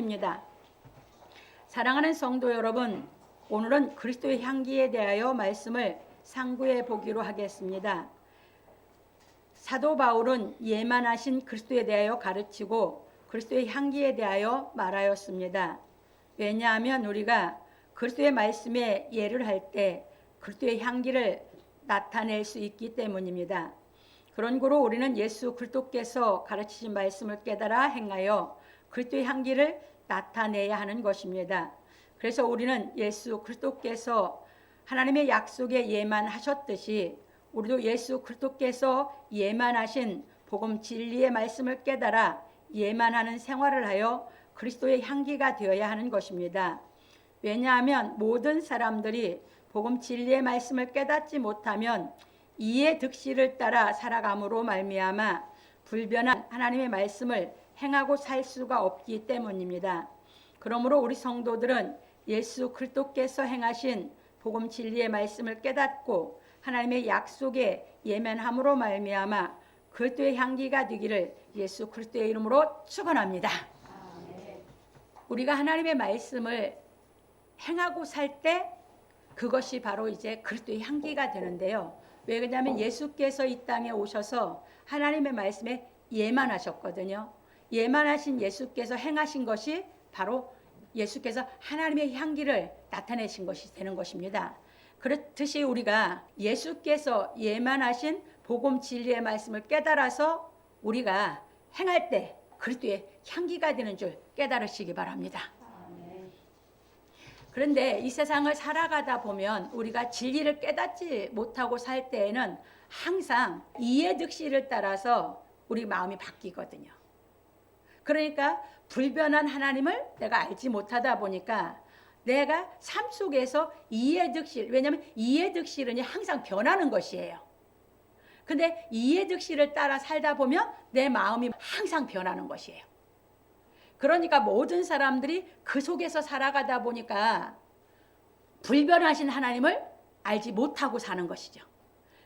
입니다. 사랑하는 성도 여러분, 오늘은 그리스도의 향기에 대하여 말씀을 상고해 보기로 하겠습니다. 사도 바울은 예만하신 그리스도에 대하여 가르치고 그리스도의 향기에 대하여 말하였습니다. 왜냐하면 우리가 그리스도의 말씀에 예를 할 때 그리스도의 향기를 나타낼 수 있기 때문입니다. 그러므로 우리는 예수 그리스도께서 가르치신 말씀을 깨달아 행하여 그리스도의 향기를 나타내야 하는 것입니다. 그래서 우리는 예수 그리스도께서 하나님의 약속에 예만하셨듯이 우리도 예수 그리스도께서 예만하신 복음 진리의 말씀을 깨달아 예만하는 생활을 하여 그리스도의 향기가 되어야 하는 것입니다. 왜냐하면 모든 사람들이 복음 진리의 말씀을 깨닫지 못하면 이의 득실을 따라 살아감으로 말미암아 불변한 하나님의 말씀을 행하고 살 수가 없기 때문입니다. 그러므로 우리 성도들은 예수 그리스도께서 행하신 복음 진리의 말씀을 깨닫고 하나님의 약속에 예면함으로 말미암아 그리스도의 향기가 되기를 예수 그리스도의 이름으로 축원합니다. 우리가 하나님의 말씀을 행하고 살 때 그것이 바로 이제 그리스도의 향기가 되는데요. 왜 그러냐면 예수께서 이 땅에 오셔서 하나님의 말씀에 예만하셨거든요. 예만하신 예수께서 행하신 것이 바로 예수께서 하나님의 향기를 나타내신 것이 되는 것입니다. 그렇듯이 우리가 예수께서 예만하신 복음 진리의 말씀을 깨달아서 우리가 행할 때 그리스도의 향기가 되는 줄 깨달으시기 바랍니다. 그런데 이 세상을 살아가다 보면 우리가 진리를 깨닫지 못하고 살 때에는 항상 이의 득실을 따라서 우리 마음이 바뀌거든요. 그러니까 불변한 하나님을 내가 알지 못하다 보니까 내가 삶 속에서 이의 득실, 왜냐하면 이의 득실은 항상 변하는 것이에요. 근데 이의 득실을 따라 살다 보면 내 마음이 항상 변하는 것이에요. 그러니까 모든 사람들이 그 속에서 살아가다 보니까 불변하신 하나님을 알지 못하고 사는 것이죠.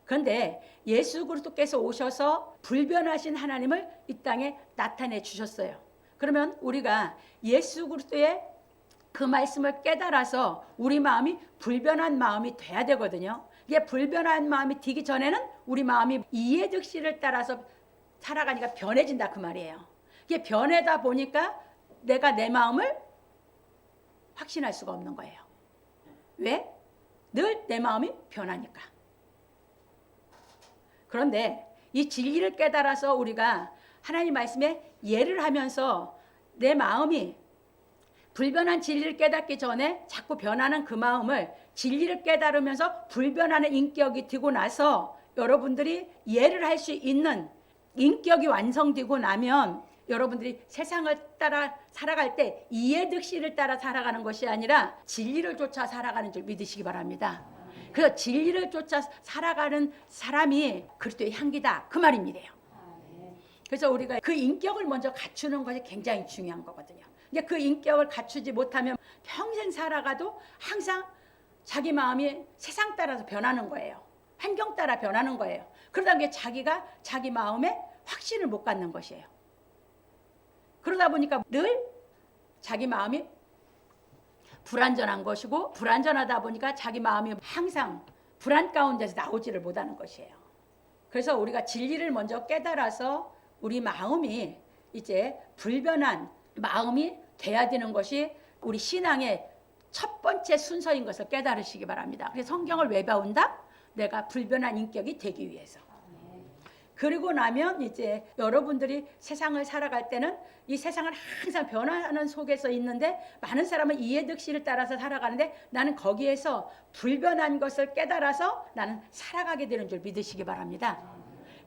그런데 예수 그리스도께서 오셔서 불변하신 하나님을 이 땅에 나타내 주셨어요. 그러면 우리가 예수 그리스도의 그 말씀을 깨달아서 우리 마음이 불변한 마음이 돼야 되거든요. 이게 불변한 마음이 되기 전에는 우리 마음이 이의 득실을 따라서 살아가니까 변해진다 그 말이에요. 이게 변하다 보니까 내가 내 마음을 확신할 수가 없는 거예요. 왜? 늘 내 마음이 변하니까. 그런데 이 진리를 깨달아서 우리가 하나님 말씀에 예를 하면서 내 마음이 불변한 진리를 깨닫기 전에 자꾸 변하는 그 마음을 진리를 깨달으면서 불변하는 인격이 되고 나서 여러분들이 예를 할 수 있는 인격이 완성되고 나면 여러분들이 세상을 따라 살아갈 때 이의 득실을 따라 살아가는 것이 아니라 진리를 쫓아 살아가는 줄 믿으시기 바랍니다. 그래서 진리를 쫓아 살아가는 사람이 그리스도의 향기다 그 말입니다. 그래서 우리가 그 인격을 먼저 갖추는 것이 굉장히 중요한 거거든요. 근데 그 인격을 갖추지 못하면 평생 살아가도 항상 자기 마음이 세상 따라서 변하는 거예요. 환경 따라 변하는 거예요. 그러다 보니 자기가 자기 마음에 확신을 못 갖는 것이에요. 그러다 보니까 늘 자기 마음이 불안전한 것이고 불안전하다 보니까 자기 마음이 항상 불안 가운데서 나오지를 못하는 것이에요. 그래서 우리가 진리를 먼저 깨달아서 우리 마음이 이제 불변한 마음이 돼야 되는 것이 우리 신앙의 첫 번째 순서인 것을 깨달으시기 바랍니다. 그래서 성경을 왜 배운다? 내가 불변한 인격이 되기 위해서. 그리고 나면 이제 여러분들이 세상을 살아갈 때는 이 세상은 항상 변화하는 속에서 있는데 많은 사람은 이의 득실을 따라서 살아가는데 나는 거기에서 불변한 것을 깨달아서 나는 살아가게 되는 줄 믿으시기 바랍니다.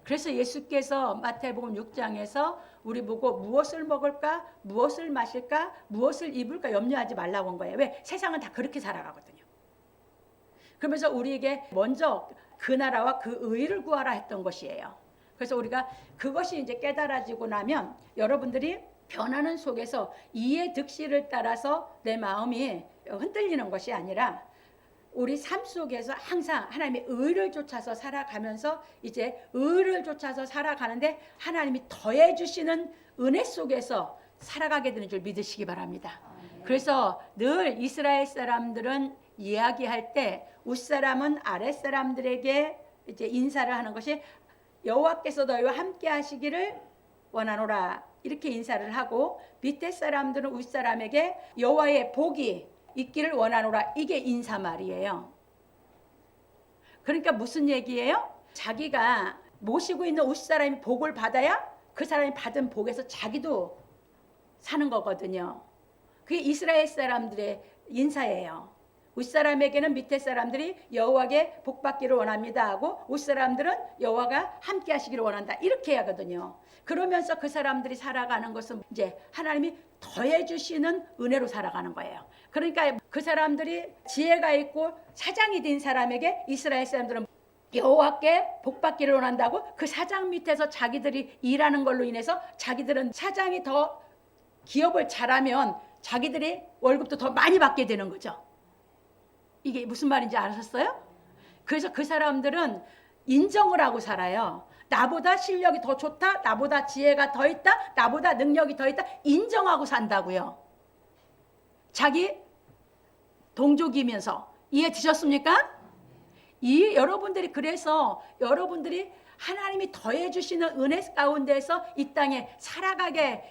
그래서 예수께서 마태복음 6장에서 우리 보고 무엇을 먹을까, 무엇을 마실까, 무엇을 입을까 염려하지 말라고 한 거예요. 왜? 세상은 다 그렇게 살아가거든요. 그러면서 우리에게 먼저 그 나라와 그 의를 구하라 했던 것이에요. 그래서 우리가 그것이 이제 깨달아지고 나면 여러분들이 변하는 속에서 이의 득실을 따라서 내 마음이 흔들리는 것이 아니라 우리 삶 속에서 항상 하나님의 의를 쫓아서 살아가면서 이제 의를 쫓아서 살아가는데 하나님이 더해 주시는 은혜 속에서 살아가게 되는 줄 믿으시기 바랍니다. 그래서 늘 이스라엘 사람들은 이야기할 때 윗사람은 아랫사람들에게 이제 인사를 하는 것이 여호와께서 너희와 함께 하시기를 원하노라, 이렇게 인사를 하고, 밑에 사람들은 윗사람에게 여호와의 복이 있기를 원하노라, 이게 인사말이에요. 그러니까 무슨 얘기예요? 자기가 모시고 있는 윗사람이 복을 받아야 그 사람이 받은 복에서 자기도 사는 거거든요. 그게 이스라엘 사람들의 인사예요. 윗사람에게는 밑에 사람들이 여호와께 복 받기를 원합니다 하고, 윗사람들은 여호와가 함께 하시기를 원한다, 이렇게 하거든요. 그러면서 그 사람들이 살아가는 것은 이제 하나님이 더해 주시는 은혜로 살아가는 거예요. 그러니까 그 사람들이 지혜가 있고 사장이 된 사람에게 이스라엘 사람들은 여호와께 복 받기를 원한다고, 그 사장 밑에서 자기들이 일하는 걸로 인해서 자기들은 사장이 더 기업을 잘하면 자기들이 월급도 더 많이 받게 되는 거죠. 이게 무슨 말인지 아셨어요? 그래서 그 사람들은 인정을 하고 살아요. 나보다 실력이 더 좋다, 나보다 지혜가 더 있다, 나보다 능력이 더 있다, 인정하고 산다고요. 자기 동족이면서. 이해 되셨습니까? 여러분들이, 그래서 여러분들이 하나님이 더해 주시는 은혜 가운데서 이 땅에 살아가게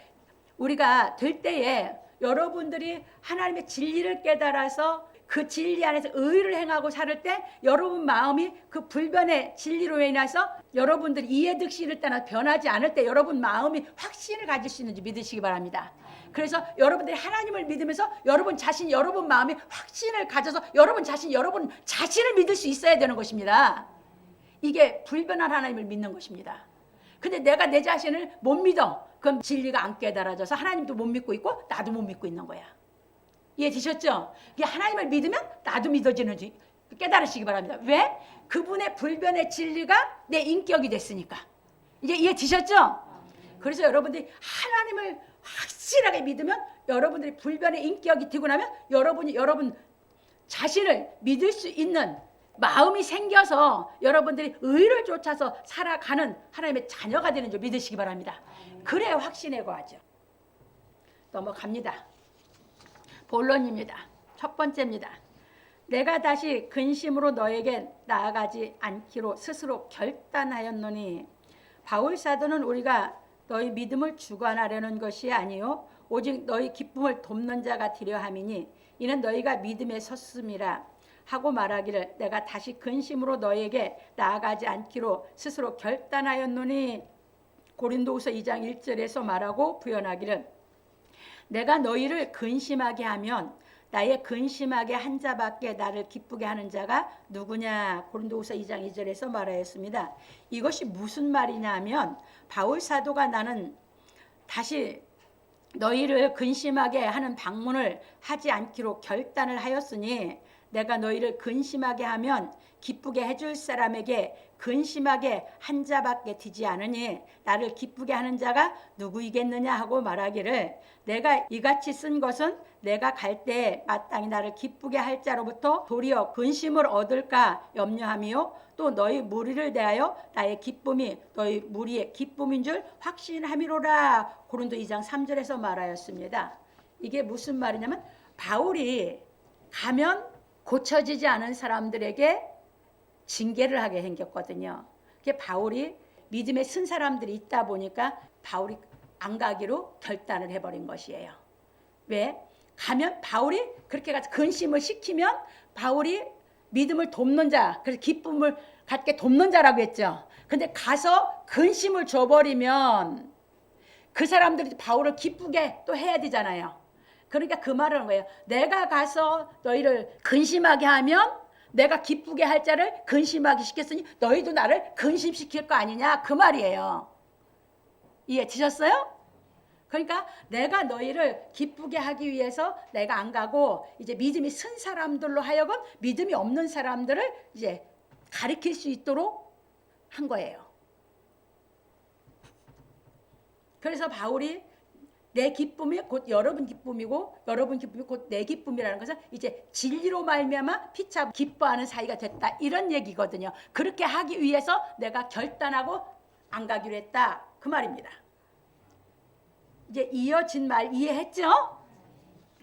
우리가 될 때에, 여러분들이 하나님의 진리를 깨달아서 그 진리 안에서 의를 행하고 살 때, 여러분 마음이 그 불변의 진리로 인해서 여러분들이 이해 득실을 따라 변하지 않을 때 여러분 마음이 확신을 가질 수 있는지 믿으시기 바랍니다. 그래서 여러분들이 하나님을 믿으면서 여러분 자신, 여러분 마음이 확신을 가져서 여러분 자신, 여러분 자신을 믿을 수 있어야 되는 것입니다. 이게 불변한 하나님을 믿는 것입니다. 근데 내가 내 자신을 못 믿어. 그럼 진리가 안 깨달아져서 하나님도 못 믿고 있고 나도 못 믿고 있는 거야. 이해되셨죠? 하나님을 믿으면 나도 믿어지는지 깨달으시기 바랍니다. 왜? 그분의 불변의 진리가 내 인격이 됐으니까. 이제 이해되셨죠? 그래서 여러분들이 하나님을 확실하게 믿으면, 여러분들이 불변의 인격이 되고 나면 여러분 자신을 믿을 수 있는 마음이 생겨서 여러분들이 의를 쫓아서 살아가는 하나님의 자녀가 되는 줄 믿으시기 바랍니다. 그래야 확신에 거하죠. 넘어갑니다. 본론입니다. 첫 번째입니다. 내가 다시 근심으로 너에게 나아가지 않기로 스스로 결단하였노니, 바울 사도는 우리가 너희 믿음을 주관하려는 것이 아니요 오직 너희 기쁨을 돕는 자가 되려 함이니, 이는 너희가 믿음에 섰음이라 하고 말하기를, 내가 다시 근심으로 너에게 나아가지 않기로 스스로 결단하였노니, 고린도후서 2장 1절에서 말하고 부연하기를, 내가 너희를 근심하게 하면 나의 근심하게 한 자밖에 나를 기쁘게 하는 자가 누구냐, 고린도후서 2장 2절에서 말하였습니다. 이것이 무슨 말이냐 하면, 바울 사도가 나는 다시 너희를 근심하게 하는 방문을 하지 않기로 결단을 하였으니, 내가 너희를 근심하게 하면 기쁘게 해줄 사람에게 근심하게 한 자밖에 되지 않으니 나를 기쁘게 하는 자가 누구이겠느냐 하고 말하기를, 내가 이같이 쓴 것은 내가 갈 때에 마땅히 나를 기쁘게 할 자로부터 도리어 근심을 얻을까 염려함이요 또 너희 무리를 대하여 나의 기쁨이 너희 무리의 기쁨인 줄 확신함이로라, 고린도 2장 3절에서 말하였습니다. 이게 무슨 말이냐면, 바울이 가면 고쳐지지 않은 사람들에게 징계를 하게 생겼거든요. 그게 바울이 믿음에 쓴 사람들이 있다 보니까 바울이 안 가기로 결단을 해버린 것이에요. 왜? 가면 바울이 그렇게 가서 근심을 시키면 바울이 믿음을 돕는 자, 그래서 기쁨을 갖게 돕는 자라고 했죠. 근데 가서 근심을 줘버리면 그 사람들이 바울을 기쁘게 또 해야 되잖아요. 그러니까 그 말을 하는 거예요. 내가 가서 너희를 근심하게 하면 내가 기쁘게 할 자를 근심하게 시켰으니 너희도 나를 근심시킬 거 아니냐, 그 말이에요. 이해되셨어요? 그러니까 내가 너희를 기쁘게 하기 위해서 내가 안 가고 이제 믿음이 쓴 사람들로 하여금 믿음이 없는 사람들을 이제 가리킬 수 있도록 한 거예요. 그래서 바울이 내 기쁨이 곧 여러분 기쁨이고 여러분 기쁨이 곧 내 기쁨이라는 것은 이제 진리로 말미암아 피차 기뻐하는 사이가 됐다, 이런 얘기거든요. 그렇게 하기 위해서 내가 결단하고 안 가기로 했다, 그 말입니다. 이제 이어진 말 이해했죠?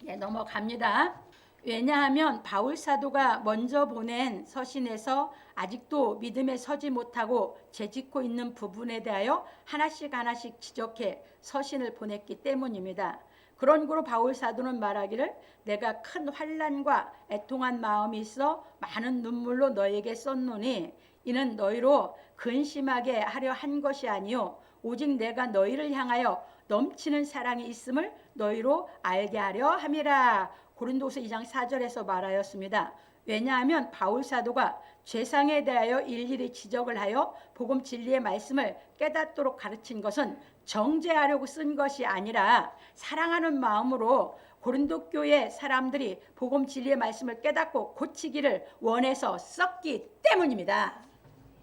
네, 넘어갑니다. 왜냐하면 바울 사도가 먼저 보낸 서신에서 아직도 믿음에 서지 못하고 죄짓고 있는 부분에 대하여 하나씩 지적해 서신을 보냈기 때문입니다. 그런 거로 바울 사도는 말하기를 내가 큰 환난과 애통한 마음이 있어 많은 눈물로 너에게 썼노니 이는 너희로 근심하게 하려 한 것이 아니요 오직 내가 너희를 향하여 넘치는 사랑이 있음을 너희로 알게 하려 함이라. 고린도서 2장 4절에서 말하였습니다. 왜냐하면 바울 사도가 죄상에 대하여 일일이 지적을 하여 복음 진리의 말씀을 깨닫도록 가르친 것은 정죄하려고 쓴 것이 아니라 사랑하는 마음으로 고린도 교회 사람들이 복음 진리의 말씀을 깨닫고 고치기를 원해서 썼기 때문입니다.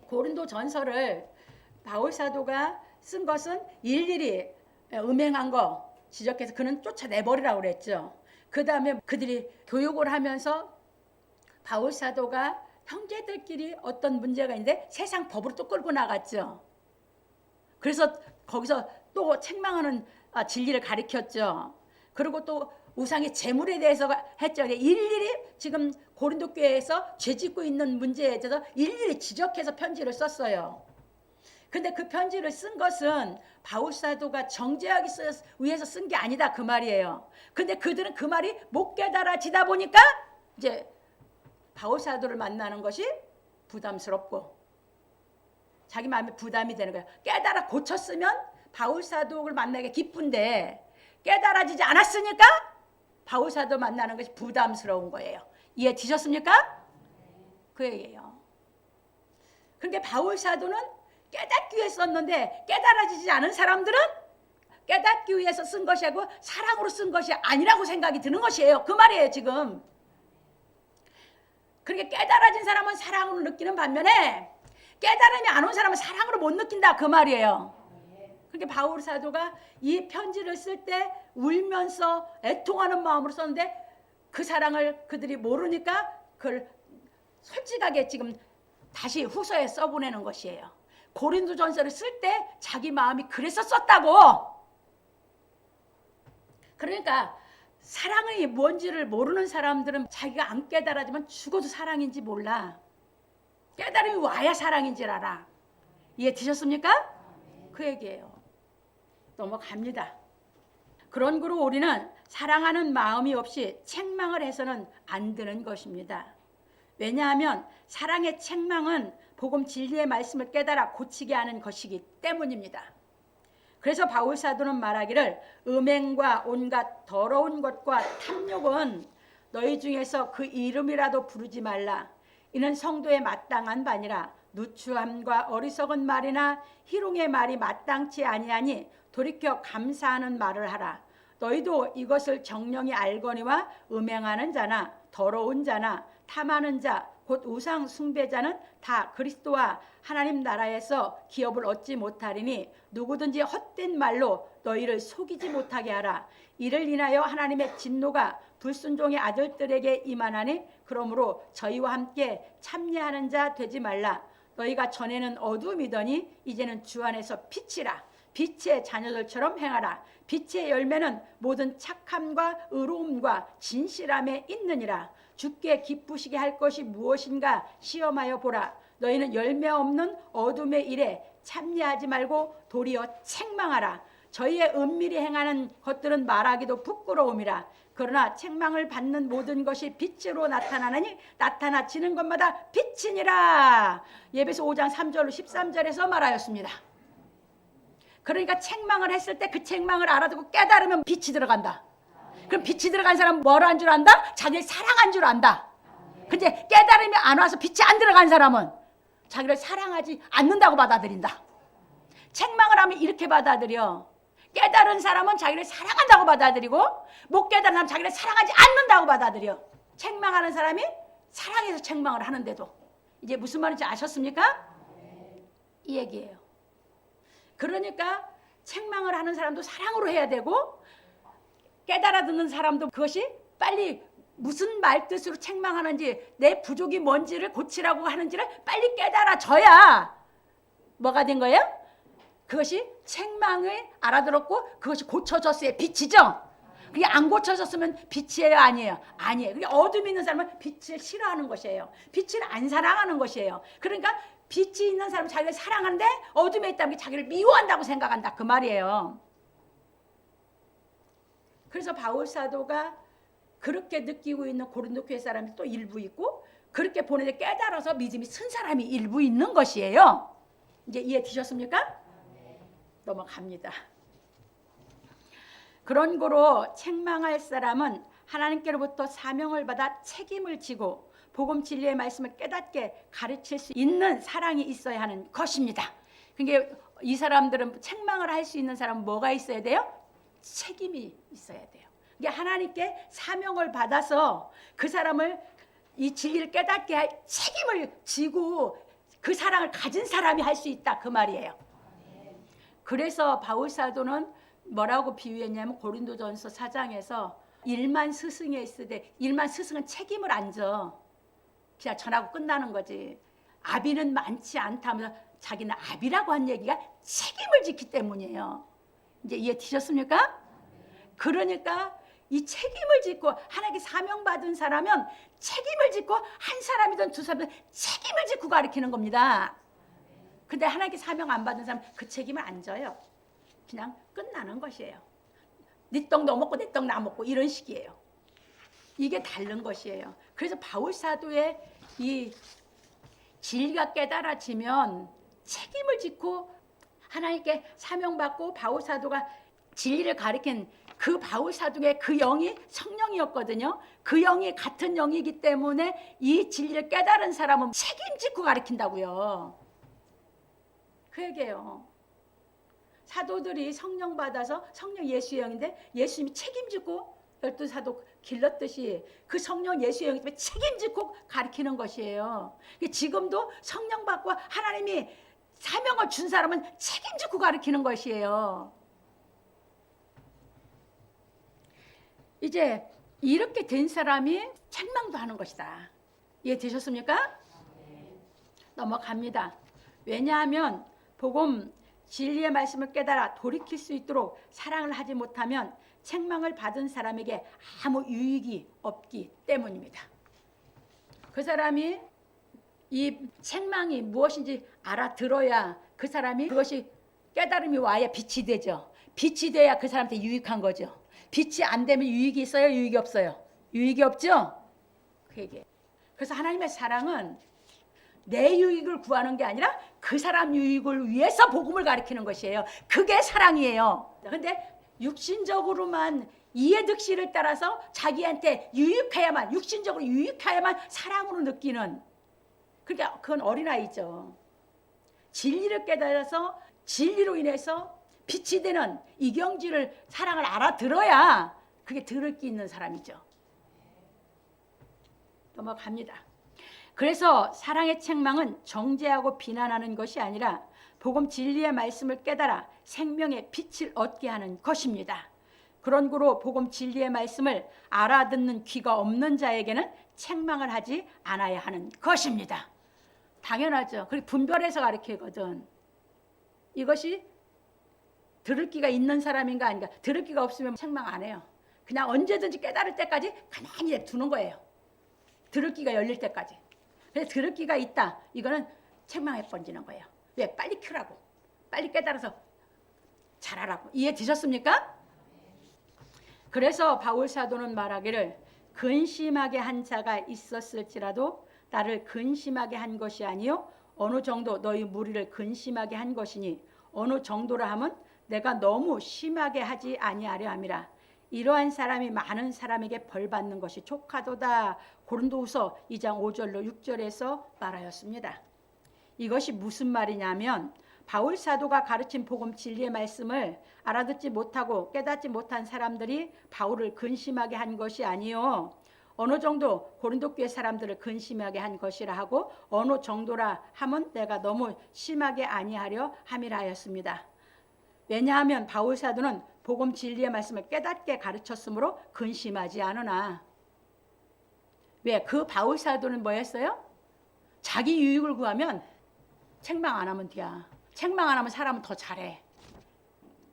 고린도 전서를 바울 사도가 쓴 것은 일일이 음행한 거 지적해서 그는 쫓아내버리라고 그랬죠. 그 다음에 그들이 교육을 하면서 바울 사도가 형제들끼리 어떤 문제가 있는데 세상 법으로 또 끌고 나갔죠. 그래서 거기서 또 책망하는 진리를 가르쳤죠. 그리고 또 우상의 재물에 대해서 했죠. 일일이 지금 고린도 교회에서 죄짓고 있는 문제에 대해서 일일이 지적해서 편지를 썼어요. 근데 그 편지를 쓴 것은 바울 사도가 정죄하기 위해서 쓴 게 아니다 그 말이에요. 근데 그들은 그 말이 못 깨달아지다 보니까 이제 바울 사도를 만나는 것이 부담스럽고 자기 마음에 부담이 되는 거예요. 깨달아 고쳤으면 바울 사도를 만나기 기쁜데 깨달아지지 않았으니까 바울 사도 만나는 것이 부담스러운 거예요. 이해되셨습니까? 그 얘기예요. 그런데 바울 사도는 깨닫기 위해서 썼는데 깨달아지지 않은 사람들은 깨닫기 위해서 쓴 것이 아니고 사랑으로 쓴 것이 아니라고 생각이 드는 것이에요. 그 말이에요 지금. 그러니까 깨달아진 사람은 사랑으로 느끼는 반면에 깨달음이 안 온 사람은 사랑으로 못 느낀다 그 말이에요. 그러니까 바울 사도가 이 편지를 쓸 때 울면서 애통하는 마음으로 썼는데 그 사랑을 그들이 모르니까 그걸 솔직하게 지금 다시 후서에 써보내는 것이에요. 고린도전서를 쓸 때 자기 마음이 그래서 썼다고. 그러니까 사랑이 뭔지를 모르는 사람들은 자기가 안 깨달아지면 죽어도 사랑인지 몰라. 깨달음이 와야 사랑인지 알아. 이해되셨습니까? 그 얘기예요. 넘어갑니다. 그런 거로 우리는 사랑하는 마음이 없이 책망을 해서는 안 되는 것입니다. 왜냐하면 사랑의 책망은 복음 진리의 말씀을 깨달아 고치게 하는 것이기 때문입니다. 그래서 바울 사도는 말하기를 음행과 온갖 더러운 것과 탐욕은 너희 중에서 그 이름이라도 부르지 말라. 이는 성도에 마땅한 바니라. 누추함과 어리석은 말이나 희롱의 말이 마땅치 아니하니 돌이켜 감사하는 말을 하라. 너희도 이것을 정령이 알거니와 음행하는 자나 더러운 자나 탐하는 자 곧 우상 숭배자는 다 그리스도와 하나님 나라에서 기업을 얻지 못하리니 누구든지 헛된 말로 너희를 속이지 못하게 하라. 이를 인하여 하나님의 진노가 불순종의 아들들에게 임하나니 그러므로 저희와 함께 참여하는 자 되지 말라. 너희가 전에는 어둠이더니 이제는 주 안에서 빛이라. 빛의 자녀들처럼 행하라. 빛의 열매는 모든 착함과 의로움과 진실함에 있느니라. 주께 기쁘시게 할 것이 무엇인가 시험하여 보라. 너희는 열매 없는 어둠의 일에 참여하지 말고 도리어 책망하라. 저희의 은밀히 행하는 것들은 말하기도 부끄러움이라. 그러나 책망을 받는 모든 것이 빛으로 나타나느니 나타나지는 것마다 빛이니라. 예배서 5장 3절로 13절에서 말하였습니다. 그러니까 책망을 했을 때 그 책망을 알아듣고 깨달으면 빛이 들어간다. 그럼 빛이 들어간 사람은 뭘 한 줄 안다? 자기를 사랑한 줄 안다. 근데 깨달음이 안 와서 빛이 안 들어간 사람은 자기를 사랑하지 않는다고 받아들인다. 책망을 하면 이렇게 받아들여. 깨달은 사람은 자기를 사랑한다고 받아들이고 못 깨달은 사람은 자기를 사랑하지 않는다고 받아들여. 책망하는 사람이 사랑해서 책망을 하는데도. 이제 무슨 말인지 아셨습니까? 이 얘기예요. 그러니까 책망을 하는 사람도 사랑으로 해야 되고 깨달아 듣는 사람도 그것이 빨리 무슨 말뜻으로 책망하는지 내 부족이 뭔지를 고치라고 하는지를 빨리 깨달아져야 뭐가 된 거예요? 그것이 책망을 알아들었고 그것이 고쳐졌어야 빛이죠. 그게 안 고쳐졌으면 빛이에요, 아니에요? 아니에요. 그게 어둠이 있는 사람은 빛을 싫어하는 것이에요. 빛을 안 사랑하는 것이에요. 그러니까 빛이 있는 사람은 자기를 사랑하는데 어둠에 있다는 게 자기를 미워한다고 생각한다, 그 말이에요. 그래서 바울 사도가 그렇게 느끼고 있는 고린도 교회 사람이 또 일부 있고, 그렇게 보내서 깨달아서 믿음이 쓴 사람이 일부 있는 것이에요. 이제 이해되셨습니까? 넘어갑니다. 그런 거로 책망할 사람은 하나님께로부터 사명을 받아 책임을 지고 복음 진리의 말씀을 깨닫게 가르칠 수 있는 사랑이 있어야 하는 것입니다. 그러니까 이 사람들은 책망을 할 수 있는 사람은 뭐가 있어야 돼요? 책임이 있어야 돼요. 그러니까 하나님께 사명을 받아서 그 사람을 이 진리를 깨닫게 할 책임을 지고 그 사랑을 가진 사람이 할 수 있다, 그 말이에요. 그래서 바울 사도는 뭐라고 비유했냐면 고린도전서 4장에서 일만 스승에 있을 때, 일만 스승은 책임을 안 져. 그냥 전하고 끝나는 거지. 아비는 많지 않다면서 자기는 아비라고 한 얘기가 책임을 지기 때문이에요. 이제 이해되셨습니까? 그러니까 이 책임을 짓고 하나님께 사명받은 사람은 책임을 짓고 한 사람이든 두 사람이든 책임을 짓고 가르치는 겁니다. 근데 하나님께 사명 안 받은 사람은 그 책임을 안 져요. 그냥 끝나는 것이에요. 네 떡 너 먹고 내 떡 나 먹고 이런 식이에요. 이게 다른 것이에요. 그래서 바울 사도의 이 진리가 깨달아지면 책임을 짓고 하나님께 사명받고 바울 사도가 진리를 가리킨 그 바울 사도의 그 영이 성령이었거든요. 그 영이 같은 영이기 때문에 이 진리를 깨달은 사람은 책임짓고 가리킨다고요. 그 얘기예요. 사도들이 성령 받아서 성령 예수의 영인데 예수님이 책임지고 12사도 길렀듯이 그 성령 예수의 영이 때문에 책임지고 가르치는 것이에요. 지금도 성령 받고 하나님이 사명을 준 사람은 책임지고 가르치는 것이에요. 이제 이렇게 된 사람이 책망도 하는 것이다. 이해되셨습니까? 넘어갑니다. 왜냐하면 복음 진리의 말씀을 깨달아 돌이킬 수 있도록 사랑을 하지 못하면 책망을 받은 사람에게 아무 유익이 없기 때문입니다. 그 사람이 이 책망이 무엇인지 알아들어야 그 사람이 그것이 깨달음이 와야 빛이 되죠. 빛이 돼야 그 사람한테 유익한 거죠. 빛이 안 되면 유익이 있어요? 유익이 없어요? 유익이 없죠? 그 얘기예요. 그래서 하나님의 사랑은 내 유익을 구하는 게 아니라 그 사람 유익을 위해서 복음을 가르치는 것이에요. 그게 사랑이에요. 그런데 육신적으로만 이해득실을 따라서 자기한테 유익해야만, 육신적으로 유익해야만 사랑으로 느끼는, 그러니까 그건 어린아이죠. 진리를 깨달아서 진리로 인해서 빛이 되는 이경지를 사랑을 알아들어야 그게 들을 게 있는 사람이죠. 넘어갑니다. 그래서 사랑의 책망은 정죄하고 비난하는 것이 아니라 복음 진리의 말씀을 깨달아 생명의 빛을 얻게 하는 것입니다. 그런 거로 복음 진리의 말씀을 알아듣는 귀가 없는 자에게는 책망을 하지 않아야 하는 것입니다. 당연하죠. 그리고 분별해서 가르치거든. 이것이 들을 귀가 있는 사람인가 아닌가. 들을 귀가 없으면 책망 안 해요. 그냥 언제든지 깨달을 때까지 가만히 두는 거예요. 들을 귀가 열릴 때까지. 그래서 들을 귀가 있다. 이거는 책망에 번지는 거예요. 왜? 빨리 큐라고. 빨리 깨달아서 잘하라고. 이해되셨습니까? 그래서 바울 사도는 말하기를 근심하게 한 자가 있었을지라도 나를 근심하게 한 것이 아니요 어느 정도 너희 무리를 근심하게 한 것이니 어느 정도라 함은 내가 너무 심하게 하지 아니하려 함이라. 이러한 사람이 많은 사람에게 벌 받는 것이 족하도다. 고린도후서 2장 5절로 6절에서 말하였습니다. 이것이 무슨 말이냐면 바울 사도가 가르친 복음 진리의 말씀을 알아듣지 못하고 깨닫지 못한 사람들이 바울을 근심하게 한 것이 아니요 어느 정도 고린도 교회 사람들을 근심하게 한 것이라 하고 어느 정도라 함은 내가 너무 심하게 아니하려 함이라 하였습니다. 왜냐하면 바울 사도는 복음 진리의 말씀을 깨닫게 가르쳤으므로 근심하지 않으나. 왜? 그 바울 사도는 뭐였어요? 자기 유익을 구하면 책망 안 하면 돼야. 책망 안 하면 사람은 더 잘해.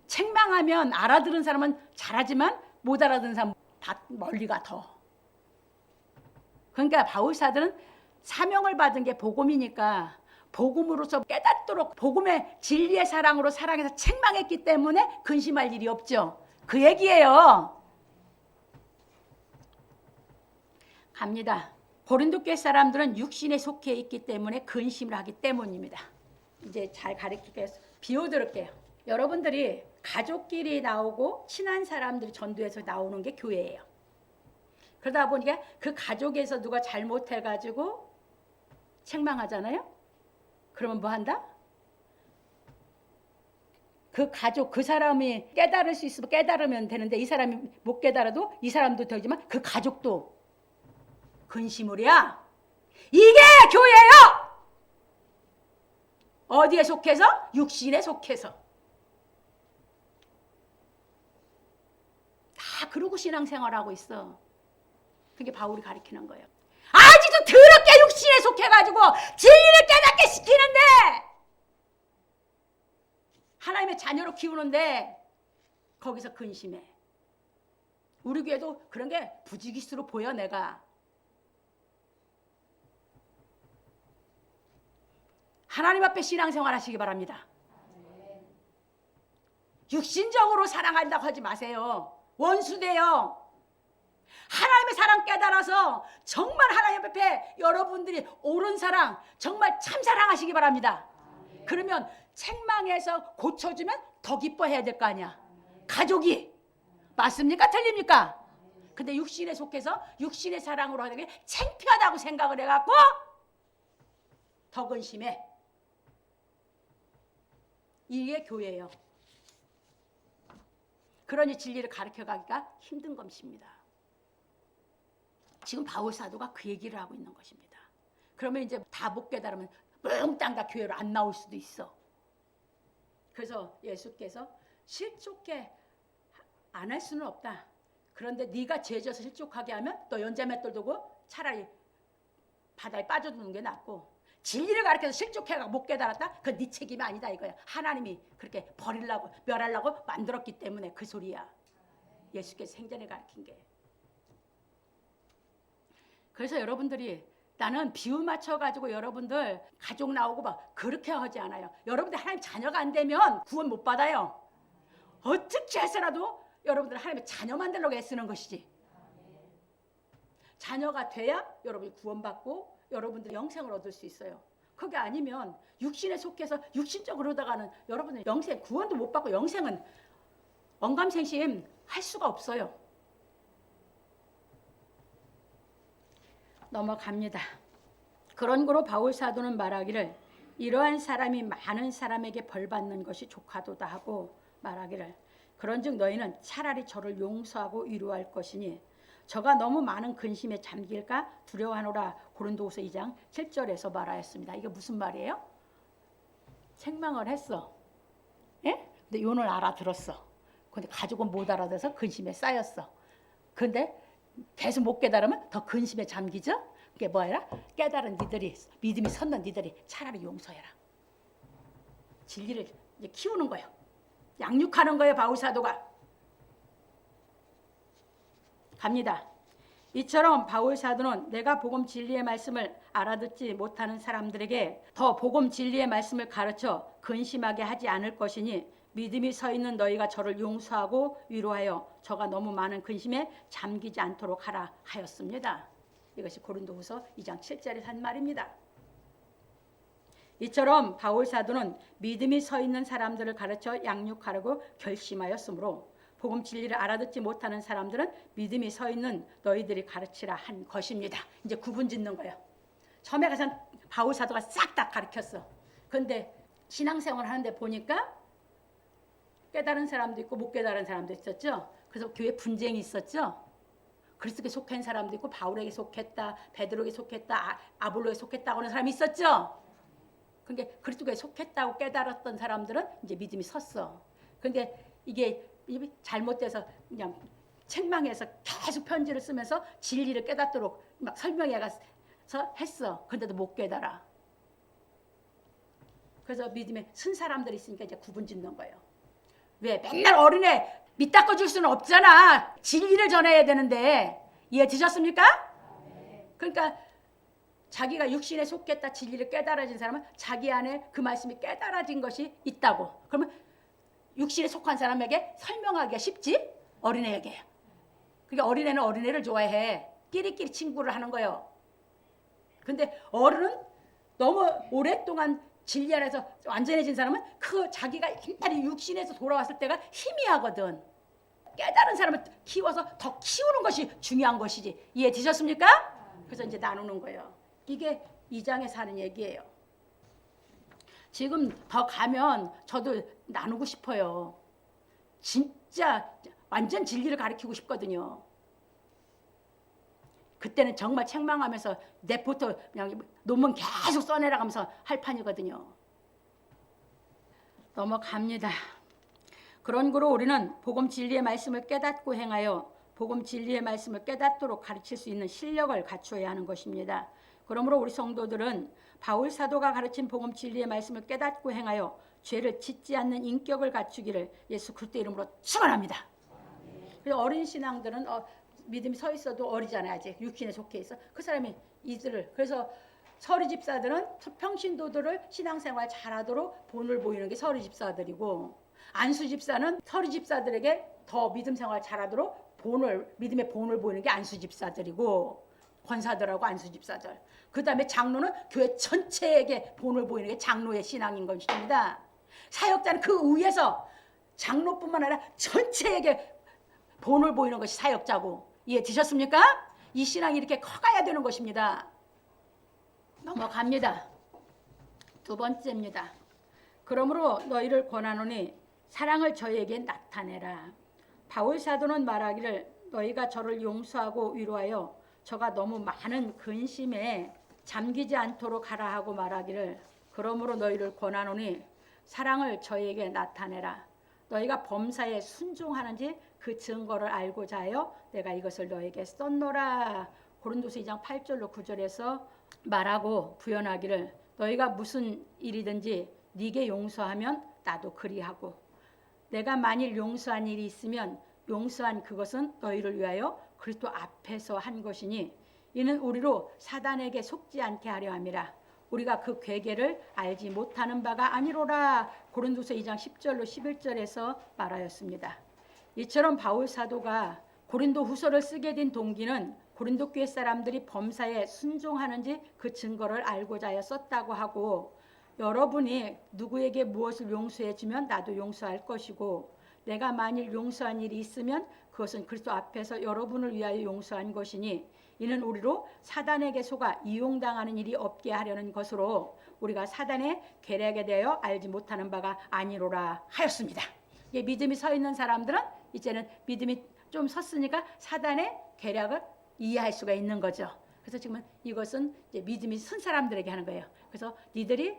책망하면 알아들은 사람은 잘하지만 못 알아듣는 사람은 다 멀리가 더. 그러니까 바울 사도는 사명을 받은 게 복음이니까 복음으로서 깨닫도록 복음의 진리의 사랑으로 사랑해서 책망했기 때문에 근심할 일이 없죠. 그 얘기예요. 갑니다. 고린도 교회 사람들은 육신에 속해 있기 때문에 근심을 하기 때문입니다. 이제 잘 가르치겠습니다. 비워드릴게요. 여러분들이 가족끼리 나오고 친한 사람들이 전도해서 나오는 게 교회예요. 그러다 보니까 그 가족에서 누가 잘못해가지고 책망하잖아요. 그러면 뭐 한다? 그 가족, 그 사람이 깨달을 수 있으면 깨달으면 되는데 이 사람이 못 깨달아도 이 사람도 되지만 그 가족도 근심을이야. 이게 교회예요. 어디에 속해서? 육신에 속해서. 다 그러고 신앙생활하고 있어. 그게 바울이 가르치는 거예요. 아직도 더럽게 육신에 속해가지고 진리를 깨닫게 시키는데 하나님의 자녀로 키우는데 거기서 근심해. 우리 교회도 그런 게 부지기수로 보여. 내가 하나님 앞에 신앙생활 하시기 바랍니다. 육신적으로 사랑한다고 하지 마세요. 원수돼요. 하나님의 사랑 깨달아서 정말 하나님 앞에 여러분들이 옳은 사랑, 정말 참 사랑하시기 바랍니다. 그러면 책망해서 고쳐주면 더 기뻐해야 될 거 아니야. 가족이. 맞습니까? 틀립니까? 근데 육신에 속해서 육신의 사랑으로 하는 게 창피하다고 생각을 해갖고 더 근심해. 이게 교회예요. 그러니 진리를 가르쳐가기가 힘든 것입니다. 지금 바울 사도가 그 얘기를 하고 있는 것입니다. 그러면 이제 다 못 깨달으면 멍땅 다 교회로 안 나올 수도 있어. 그래서 예수께서 실족해 안 할 수는 없다. 그런데 네가 죄져서 실족하게 하면 너 연자맷돌 두고 차라리 바다에 빠져두는 게 낫고, 진리를 가르쳐서 실족해가 못 깨달았다? 그건 네 책임이 아니다 이거야. 하나님이 그렇게 버리려고 멸하려고 만들었기 때문에 그 소리야. 예수께서 생전에 가르친 게. 그래서 여러분들이, 나는 비유 맞춰가지고 여러분들 가족 나오고 막 그렇게 하지 않아요. 여러분들 하나님 자녀가 안 되면 구원 못 받아요. 어떻게 해서라도 여러분들 하나님의 자녀 만들려고 애쓰는 것이지. 자녀가 돼야 여러분이 구원받고 여러분들 영생을 얻을 수 있어요. 그게 아니면 육신에 속해서 육신적으로 하다가는 여러분들 영생, 구원도 못 받고 영생은 언감생심 할 수가 없어요. 넘어갑니다. 그런 거로 바울 사도는 말하기를 이러한 사람이 많은 사람에게 벌받는 것이 조카도다 하고 말하기를 그런즉 너희는 차라리 저를 용서하고 위로할 것이니 저가 너무 많은 근심에 잠길까 두려워하노라. 고린도후서 2장 7절에서 말하였습니다. 이게 무슨 말이에요? 책망을 했어. 예? 근데 요는 알아들었어. 근데 가족은 못 알아들어서 근심에 쌓였어. 근데 계속 못 깨달으면 더 근심에 잠기죠? 그게 뭐해라? 깨달은 니들이, 믿음이 섰는 니들이 차라리 용서해라. 진리를 이제 키우는 거예요. 양육하는 거예요. 바울 사도가. 갑니다. 이처럼 바울 사도는 내가 복음 진리의 말씀을 알아듣지 못하는 사람들에게 더 복음 진리의 말씀을 가르쳐 근심하게 하지 않을 것이니 믿음이 서 있는 너희가 저를 용서하고 위로하여 저가 너무 많은 근심에 잠기지 않도록 하라 하였습니다. 이것이 고린도후서 2장 7절에 한 말입니다. 이처럼 바울 사도는 믿음이 서 있는 사람들을 가르쳐 양육하려고 결심하였으므로 복음 진리를 알아듣지 못하는 사람들은 믿음이 서 있는 너희들이 가르치라 한 것입니다. 이제 구분 짓는 거예요. 처음에 가서 바울 사도가 싹 다 가르쳤어. 그런데 신앙생활 하는데 보니까 깨달은 사람도 있고 못 깨달은 사람도 있었죠. 그래서 교회 분쟁이 있었죠. 그리스도에 속한 사람도 있고 바울에게 속했다, 베드로에게 속했다, 아볼로에 속했다고 하는 사람이 있었죠. 그러니까 그리스도에 속했다고 깨달았던 사람들은 이제 믿음이 섰어. 그런데 이게 잘못돼서 그냥 책망해서 계속 편지를 쓰면서 진리를 깨닫도록 막 설명해가서 했어. 그런데도 못 깨달아. 그래서 믿음에 쓴 사람들이 있으니까 이제 구분 짓는 거예요. 왜 맨날 어린애 밑 닦아줄 수는 없잖아. 진리를 전해야 되는데. 이해 드셨습니까? 그러니까 자기가 육신에 속겠다 진리를 깨달아진 사람은 자기 안에 그 말씀이 깨달아진 것이 있다고. 그러면 육신에 속한 사람에게 설명하기가 쉽지? 어린애에게. 그러니까 어린애는 어린애를 좋아해. 끼리끼리 친구를 하는 거예요. 근데 어른은 너무 오랫동안 진리 안에서 완전해진 사람은 그 자기가 옛날에 육신에서 돌아왔을 때가 희미하거든. 깨달은 사람을 키워서 더 키우는 것이 중요한 것이지. 이해 되셨습니까? 그래서 이제 나누는 거예요. 이게 2장에서 하는 얘기예요. 지금 더 가면 저도 나누고 싶어요. 진짜 완전 진리를 가르치고 싶거든요. 그때는 정말 책망하면서 내포터 그냥 논문 계속 써내려가면서 할 판이거든요. 넘어갑니다. 그런 거로 우리는 복음 진리의 말씀을 깨닫고 행하여 복음 진리의 말씀을 깨닫도록 가르칠 수 있는 실력을 갖추어야 하는 것입니다. 그러므로 우리 성도들은 바울 사도가 가르친 복음 진리의 말씀을 깨닫고 행하여 죄를 짓지 않는 인격을 갖추기를 예수 그리스도 이름으로 축원합니다. 그래서 어린 신앙들은 믿음이 서 있어도 어리잖아요. 아직 육신에 속해 있어. 그 사람이 이들을 그래서 서리 집사들은 평신도들을 신앙생활 잘하도록 본을 보이는 게 서리 집사들이고 안수 집사는 서리 집사들에게 더 믿음 생활 잘하도록 믿음의 본을 보이는 게 안수 집사들이고 권사들하고 안수 집사들. 그 다음에 장로는 교회 전체에게 본을 보이는 게 장로의 신앙인 것입니다. 사역자는 그 위에서 장로뿐만 아니라 전체에게 본을 보이는 것이 사역자고. 이해 되셨습니까? 이 신앙이 이렇게 커가야 되는 것입니다. 넘어갑니다. 두 번째입니다. 그러므로 너희를 권하노니 사랑을 저희에게 나타내라. 바울 사도는 말하기를 너희가 저를 용서하고 위로하여 저가 너무 많은 근심에 잠기지 않도록 하라 하고 말하기를 그러므로 너희를 권하노니 사랑을 저희에게 나타내라. 너희가 범사에 순종하는지 그 증거를 알고자 하여 내가 이것을 너에게 썼노라. 고린도서 2장 8절로 9절에서 말하고 부연하기를 너희가 무슨 일이든지 네게 용서하면 나도 그리하고 내가 만일 용서한 일이 있으면 용서한 그것은 너희를 위하여 그리스도 앞에서 한 것이니 이는 우리로 사단에게 속지 않게 하려 함이라. 우리가 그 괴계를 알지 못하는 바가 아니로라. 고린도서 2장 10절로 11절에서 말하였습니다. 이처럼 바울 사도가 고린도 후서를 쓰게 된 동기는 고린도 교회 사람들이 범사에 순종하는지 그 증거를 알고자 하여 썼다고 하고 여러분이 누구에게 무엇을 용서해 주면 나도 용서할 것이고 내가 만일 용서한 일이 있으면 그것은 그리스도 앞에서 여러분을 위하여 용서한 것이니 이는 우리로 사단에게 속아 이용당하는 일이 없게 하려는 것으로 우리가 사단의 계략에 대하여 알지 못하는 바가 아니로라 하였습니다. 이게 믿음이 서 있는 사람들은 이제는 믿음이 좀 섰으니까 사단의 계략을 이해할 수가 있는 거죠. 그래서 지금은 이것은 이제 믿음이 선 사람들에게 하는 거예요. 그래서 니들이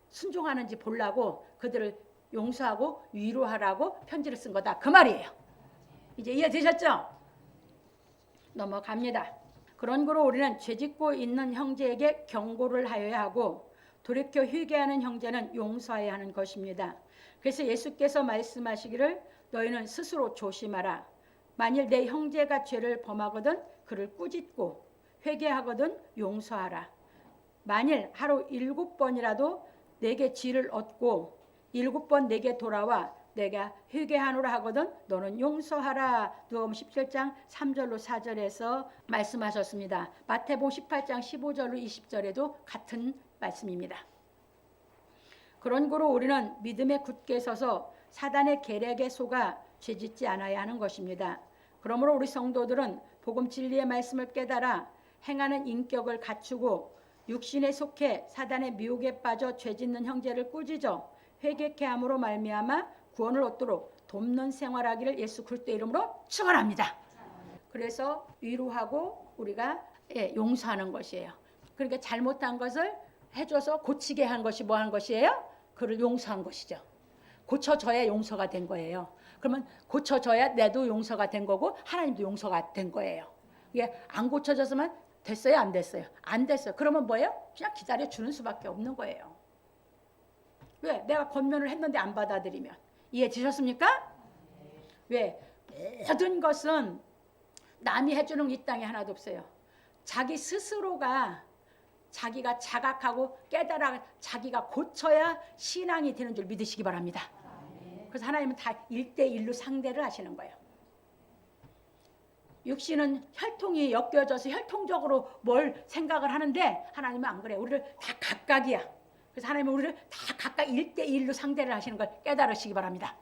순종하는지 보려고 그들을 용서하고 위로하라고 편지를 쓴 거다. 그 말이에요. 이제 이해되셨죠? 넘어갑니다. 그런 거로 우리는 죄짓고 있는 형제에게 경고를 하여야 하고 돌이켜 회개하는 형제는 용서해야 하는 것입니다. 그래서 예수께서 말씀하시기를 너희는 스스로 조심하라. 만일 내 형제가 죄를 범하거든 그를 꾸짖고 회개하거든 용서하라. 만일 하루 7번이라도 내게 지를 얻고 7번 내게 돌아와 내가 회개하노라 하거든 너는 용서하라. 누가복음 17장 3절로 4절에서 말씀하셨습니다. 마태복음 18장 15절로 20절에도 같은 말씀입니다. 그런 거로 우리는 믿음에 굳게 서서 사단의 계략에 속아 죄짓지 않아야 하는 것입니다. 그러므로 우리 성도들은 복음 진리의 말씀을 깨달아 행하는 인격을 갖추고 육신에 속해 사단의 미혹에 빠져 죄짓는 형제를 꾸짖어 회개케 함으로 말미암아 구원을 얻도록 돕는 생활하기를 예수 그리스도 이름으로 축원합니다. 그래서 위로하고 우리가 용서하는 것이에요. 그러니까 잘못한 것을 해줘서 고치게 한 것이 뭐 한 것이에요? 그를 용서한 것이죠. 고쳐져야 용서가 된 거예요. 그러면 고쳐져야 내도 용서가 된 거고 하나님도 용서가 된 거예요. 이게 안 고쳐졌으면 됐어요? 안 됐어요? 안 됐어요. 그러면 뭐예요? 그냥 기다려주는 수밖에 없는 거예요. 왜? 내가 권면을 했는데 안 받아들이면. 이해되셨습니까? 왜? 모든 것은 남이 해주는 이 땅에 하나도 없어요. 자기 스스로가 자기가 자각하고 깨달아 자기가 고쳐야 신앙이 되는 줄 믿으시기 바랍니다. 그래서 하나님은 다 1대1로 상대를 하시는 거예요. 육신은 혈통이 엮여져서 혈통적으로 뭘 생각을 하는데 하나님은 안 그래요. 우리를 다 각각이야. 그래서 하나님은 우리를 다 각각 1대1로 상대를 하시는 걸 깨달으시기 바랍니다.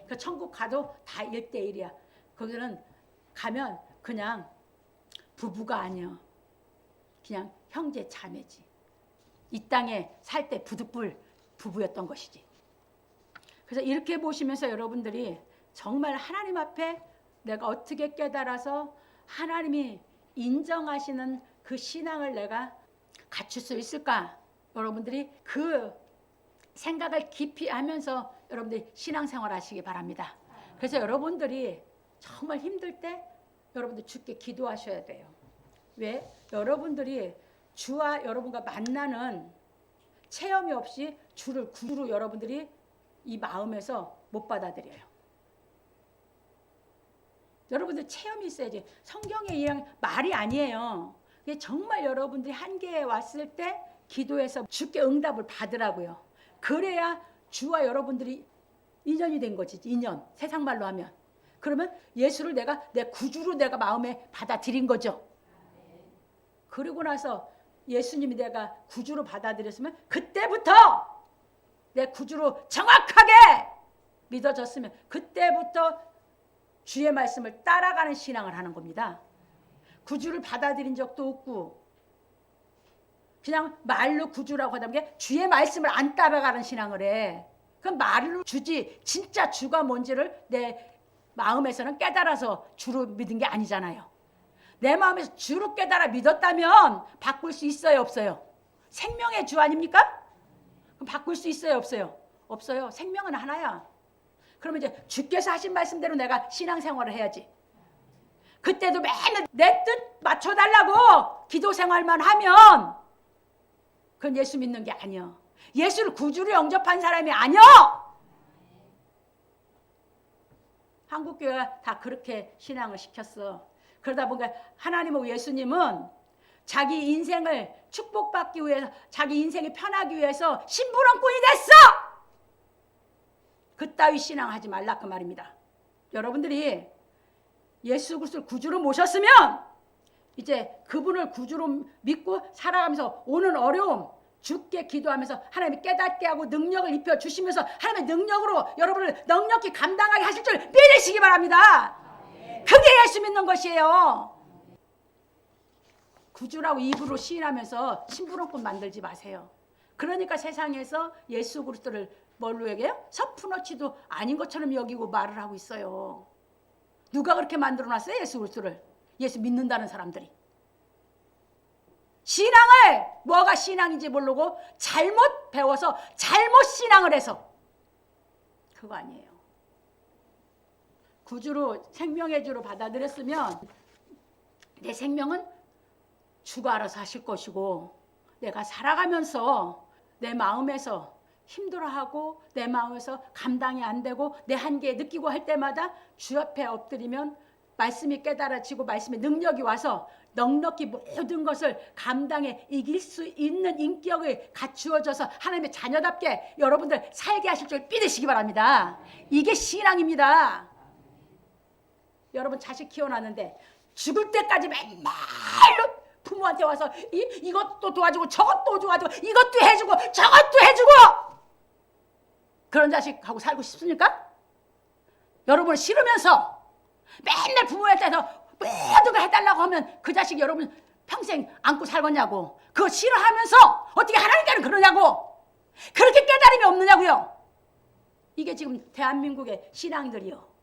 그 천국 가도 다 1대1이야. 거기는 가면 그냥 부부가 아니야. 그냥 형제 자매지. 이 땅에 살 때 부득불 부부였던 것이지. 그래서 이렇게 보시면서 여러분들이 정말 하나님 앞에 내가 어떻게 깨달아서 하나님이 인정하시는 그 신앙을 내가 갖출 수 있을까? 여러분들이 그 생각을 깊이 하면서 여러분들이 신앙생활 하시기 바랍니다. 그래서 여러분들이 정말 힘들 때 여러분들 주께 기도하셔야 돼요. 왜? 여러분들이 주와 여러분과 만나는 체험이 없이 주를 구주로 여러분들이 이 마음에서 못 받아들여요. 여러분들 체험이 있어야지. 성경의 이랑 말이 아니에요. 정말 여러분들이 한계에 왔을 때 기도해서 주께 응답을 받으라고요. 그래야 주와 여러분들이 인연이 된 거지. 인연. 세상 말로 하면. 그러면 예수를 내가 내 구주로 내가 마음에 받아들인 거죠. 그리고 나서 예수님이 내가 구주로 받아들였으면 그때부터 내 구주로 정확하게 믿어졌으면 그때부터 주의 말씀을 따라가는 신앙을 하는 겁니다. 구주를 받아들인 적도 없고 그냥 말로 구주라고 하다 보니까 주의 말씀을 안 따라가는 신앙을 해. 그럼 말로 주지 진짜 주가 뭔지를 내 마음에서는 깨달아서 주로 믿은 게 아니잖아요. 내 마음에서 주로 깨달아 믿었다면 바꿀 수 있어요, 없어요? 생명의 주 아닙니까? 그럼 바꿀 수 있어요, 없어요? 없어요. 생명은 하나야. 그러면 이제 주께서 하신 말씀대로 내가 신앙생활을 해야지. 그때도 맨날 내 뜻 맞춰달라고 기도 생활만 하면 그건 예수 믿는 게 아니야. 예수를 구주로 영접한 사람이 아니야. 한국교회가 다 그렇게 신앙을 시켰어. 그러다 보니까 하나님하고 예수님은 자기 인생을 축복받기 위해서 자기 인생이 편하기 위해서 심부름꾼이 됐어. 그따위 신앙하지 말라 그 말입니다. 여러분들이 예수 그리스도를 구주로 모셨으면 이제 그분을 구주로 믿고 살아가면서 오는 어려움 주께 기도하면서 하나님이 깨닫게 하고 능력을 입혀주시면서 하나님의 능력으로 여러분을 넉넉히 감당하게 하실 줄 믿으시기 바랍니다. 그게 예수 믿는 것이에요. 구주라고 입으로 시인하면서 심부름꾼 만들지 마세요. 그러니까 세상에서 예수 그리스도를 뭘로 얘기해요? 서푼어치도 아닌 것처럼 여기고 말을 하고 있어요. 누가 그렇게 만들어놨어요? 예수 그리스도를. 예수 믿는다는 사람들이. 신앙을 뭐가 신앙인지 모르고 잘못 배워서 잘못 신앙을 해서 그거 아니에요. 구주로 생명의 주로 받아들였으면 내 생명은 주가 알아서 하실 것이고 내가 살아가면서 내 마음에서 힘들어하고 내 마음에서 감당이 안 되고 내 한계에 느끼고 할 때마다 주 앞에 엎드리면 말씀이 깨달아지고 말씀의 능력이 와서 넉넉히 모든 것을 감당해 이길 수 있는 인격이 갖추어져서 하나님의 자녀답게 여러분들 살게 하실 줄 믿으시기 바랍니다. 이게 신앙입니다. 여러분 자식 키워놨는데 죽을 때까지 맨날 부모한테 와서 이것도 도와주고 저것도 도와주고 이것도 해주고 저것도 해주고 그런 자식하고 살고 싶습니까? 여러분을 싫으면서 맨날 부모한테서 모든 걸 해달라고 하면 그 자식 여러분 평생 안고 살겠냐고. 그거 싫어하면서 어떻게 하나님께는 그러냐고. 그렇게 깨달음이 없느냐고요. 이게 지금 대한민국의 신앙들이요.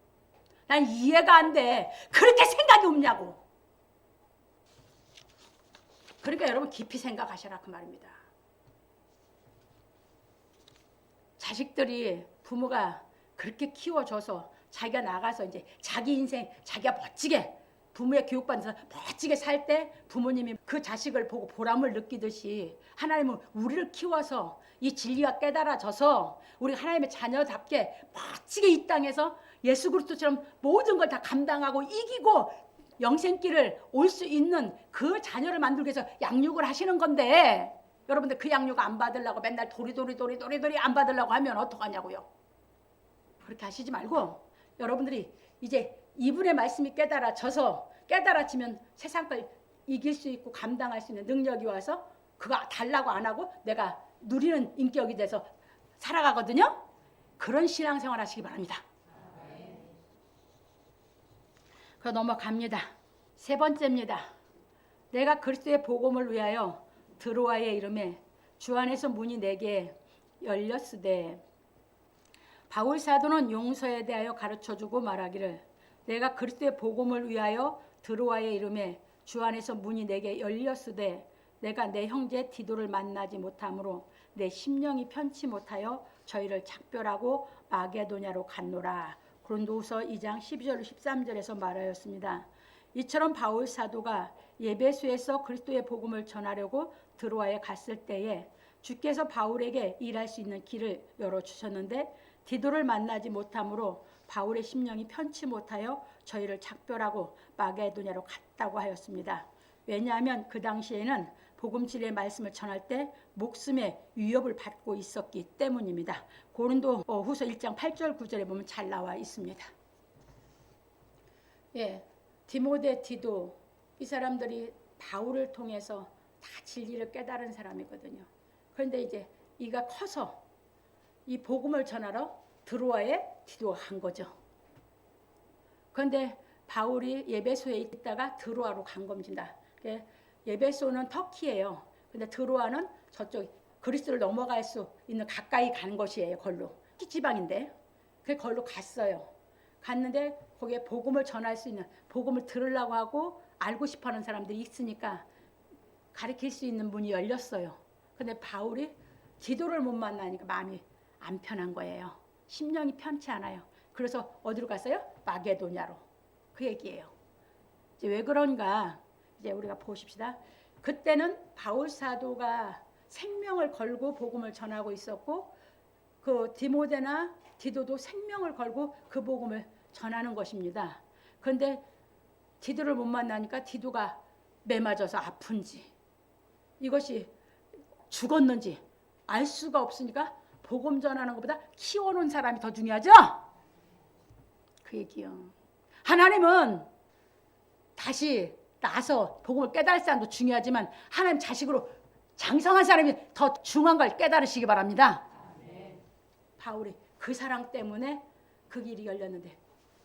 난 이해가 안 돼. 그렇게 생각이 없냐고. 그러니까 여러분 깊이 생각하셔라 그 말입니다. 자식들이 부모가 그렇게 키워줘서 자기가 나가서 이제 자기 인생 자기가 멋지게 부모의 교육받아서 멋지게 살 때 부모님이 그 자식을 보고 보람을 느끼듯이 하나님은 우리를 키워서 이 진리가 깨달아져서 우리 하나님의 자녀답게 멋지게 이 땅에서 예수 그리스도처럼 모든 걸 다 감당하고 이기고 영생길을 올 수 있는 그 자녀를 만들기 위해서 양육을 하시는 건데, 여러분들 그 양육 안 받으려고 맨날 도리도리 안 받으려고 하면 어떡하냐고요. 그렇게 하시지 말고 여러분들이 이제 이분의 말씀이 깨달아지면 세상 걸 이길 수 있고 감당할 수 있는 능력이 와서 그거 달라고 안 하고 내가 누리는 인격이 돼서 살아가거든요. 그런 신앙생활 하시기 바랍니다. 그럼 넘어갑니다. 세 번째입니다. 내가 그리스도의 복음을 위하여 드로아의 이름에 주 안에서 문이 내게 열렸으되, 바울 사도는 용서에 대하여 가르쳐주고 말하기를, 내가 그리스도의 복음을 위하여 드로아의 이름에 주 안에서 문이 내게 열렸으되 내가 내 형제 디도를 만나지 못하므로 내 심령이 편치 못하여 저희를 작별하고 마게도냐로 갔노라. 고린도후서 2장 12절 13절에서 말하였습니다. 이처럼 바울 사도가 예배소에서 그리스도의 복음을 전하려고 드로아에 갔을 때에 주께서 바울에게 일할 수 있는 길을 열어주셨는데 디도를 만나지 못하므로 바울의 심령이 편치 못하여 저희를 작별하고 마게도냐로 갔다고 하였습니다. 왜냐하면 그 당시에는 복음 진리의 말씀을 전할 때 목숨의 위협을 받고 있었기 때문입니다. 고린도 후서 1장 8절 9절에 보면 잘 나와 있습니다. 예, 디모데, 디도 이 사람들이 바울을 통해서 다 진리를 깨달은 사람이거든요. 그런데 이제 이가 커서 이 복음을 전하러 드로아에 디도가 간 거죠. 그런데 바울이 예배소에 있다가 드로아로 간 겁니다. 예배소는 터키예요. 근데 드로아는 저쪽 그리스를 넘어갈 수 있는 가까이 가는 것이에요. 걸로 지방인데 그 걸로 갔어요. 갔는데 거기에 복음을 전할 수 있는, 복음을 들으려고 하고 알고 싶어하는 사람들이 있으니까 가르칠 수 있는 문이 열렸어요. 근데 바울이 디도를 못 만나니까 마음이 안 편한 거예요. 심령이 편치 않아요. 그래서 어디로 갔어요? 마게도냐로. 그 얘기예요. 이제 왜 그런가? 이제 우리가 보십시다. 그때는 바울 사도가 생명을 걸고 복음을 전하고 있었고, 그 디모데나 디도도 생명을 걸고 그 복음을 전하는 것입니다. 그런데 디도를 못 만나니까 디도가 매맞아서 아픈지, 이것이 죽었는지 알 수가 없으니까 복음 전하는 것보다 키워놓은 사람이 더 중요하죠? 그 얘기요. 하나님은 다시 나서 복음을 깨달을 사람도 중요하지만 하나님 자식으로 장성한 사람이 더 중요한 걸 깨달으시기 바랍니다. 바울이 그 사랑 때문에 그 길이 열렸는데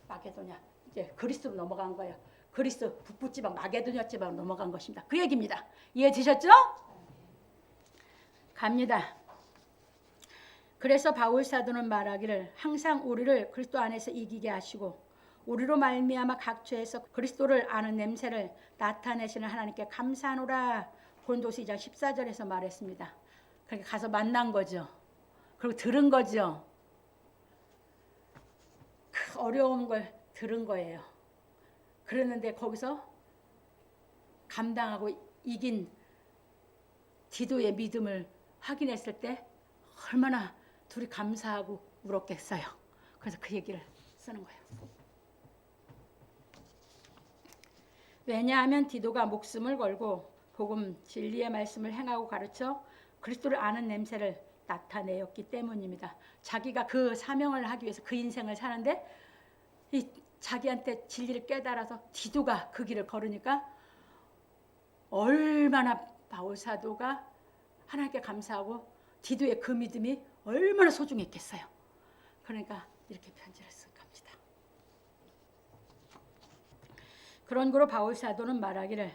마게도냐, 이제 그리스로 넘어간 거예요. 그리스 북부 지방 마게도냐 지방으로 넘어간 것입니다. 그 얘기입니다. 이해되셨죠? 갑니다. 그래서 바울 사도는 말하기를, 항상 우리를 그리스도 안에서 이기게 하시고 우리로 말미암아 각처에서 그리스도를 아는 냄새를 나타내시는 하나님께 감사하노라. 고린도서 2장 14절에서 말했습니다. 그렇게 가서 만난 거죠. 그리고 들은 거죠. 그 어려운 걸 들은 거예요. 그랬는데 거기서 감당하고 이긴 디도의 믿음을 확인했을 때 얼마나 둘이 감사하고 울었겠어요. 그래서 그 얘기를 쓰는 거예요. 왜냐하면 디도가 목숨을 걸고 복음 진리의 말씀을 행하고 가르쳐 그리스도를 아는 냄새를 나타내었기 때문입니다. 자기가 그 사명을 하기 위해서 그 인생을 사는데 이 자기한테 진리를 깨달아서 디도가 그 길을 걸으니까 얼마나 바울 사도가 하나님께 감사하고 디도의 그 믿음이 얼마나 소중했겠어요. 그러니까 이렇게 편지를 쓴 겁니다. 그런 거로 바울 사도는 말하기를,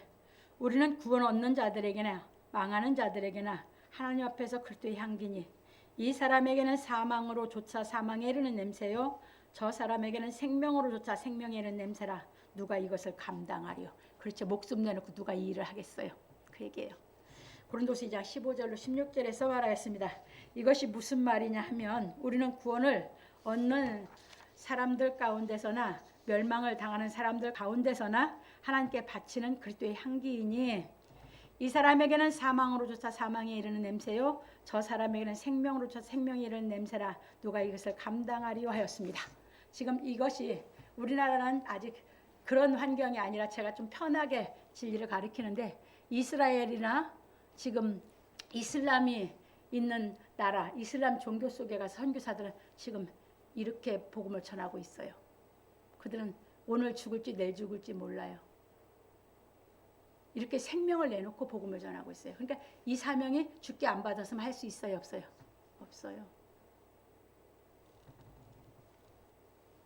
우리는 구원 얻는 자들에게나 망하는 자들에게나 하나님 앞에서 그리스도의 향기니 이 사람에게는 사망으로조차 사망에 이르는 냄새요 저 사람에게는 생명으로조차 생명에 이르는 냄새라. 누가 이것을 감당하리요? 그렇죠. 목숨 내놓고 누가 이 일을 하겠어요? 그 얘기예요. 고린도서 2장 15절로 16절에서 말하였습니다. 이것이 무슨 말이냐 하면, 우리는 구원을 얻는 사람들 가운데서나 멸망을 당하는 사람들 가운데서나 하나님께 바치는 그리스도의 향기이니 이 사람에게는 사망으로조차 사망에 이르는 냄새요 저 사람에게는 생명으로조차 생명에 이르는 냄새라 누가 이것을 감당하리요 하였습니다. 지금 이것이 우리나라는 아직 그런 환경이 아니라 제가 좀 편하게 진리를 가르치는데 이스라엘이나 지금 이슬람이 있는 나라, 이슬람 종교 속에 가서 선교사들은 지금 이렇게 복음을 전하고 있어요. 그들은 오늘 죽을지 내일 죽을지 몰라요. 이렇게 생명을 내놓고 복음을 전하고 있어요. 그러니까 이 사명이 죽게 안 받았으면 할 수 있어요, 없어요? 없어요.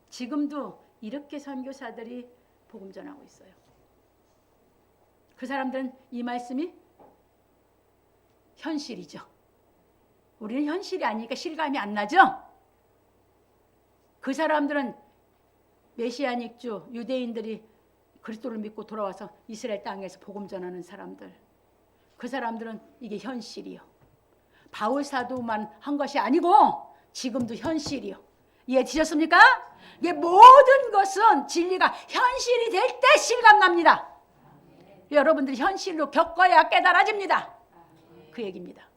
지금도 이렇게 선교사들이 복음 전하고 있어요. 그 사람들은 이 말씀이 현실이죠. 우리는 현실이 아니니까 실감이 안 나죠? 그 사람들은 메시아닉주 유대인들이 그리스도를 믿고 돌아와서 이스라엘 땅에서 복음 전하는 사람들. 그 사람들은 이게 현실이요. 바울 사도만 한 것이 아니고 지금도 현실이요. 이해되셨습니까? 이게 모든 것은 진리가 현실이 될 때 실감납니다. 여러분들이 현실로 겪어야 깨달아집니다. 그 얘기입니다.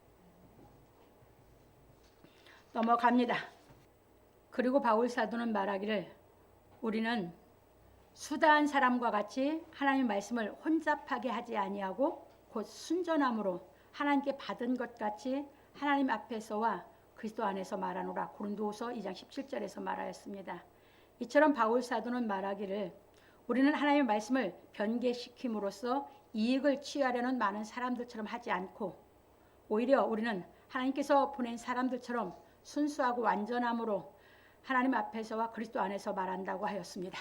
넘어갑니다. 그리고 바울 사도는 말하기를 우리는 수다한 사람과 같이 하나님의 말씀을 혼잡하게 하지 아니하고 곧 순전함으로 하나님께 받은 것 같이 하나님 앞에서와 그리스도 안에서 말하노라. 고린도후서 2장 17절에서 말하였습니다. 이처럼 바울 사도는 말하기를 우리는 하나님의 말씀을 변개시킴으로써 이익을 취하려는 많은 사람들처럼 하지 않고 오히려 우리는 하나님께서 보낸 사람들처럼 순수하고 완전함으로 하나님 앞에서와 그리스도 안에서 말한다고 하였습니다.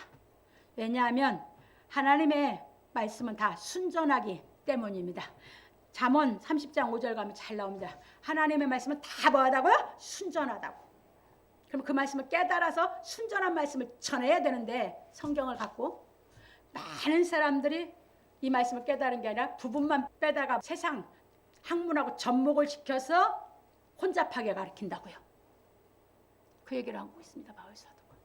왜냐하면 하나님의 말씀은 다 순전하기 때문입니다. 잠언 30장 5절 가면 잘 나옵니다. 하나님의 말씀은 다 뭐하다고요? 순전하다고. 그럼 그 말씀을 깨달아서 순전한 말씀을 전해야 되는데 성경을 갖고 많은 사람들이 이 말씀을 깨달은 게 아니라 부분만 빼다가 세상 학문하고 접목을 시켜서 혼잡하게 가르친다고요. 그 얘기를 하고 있습니다. 바울 사도가.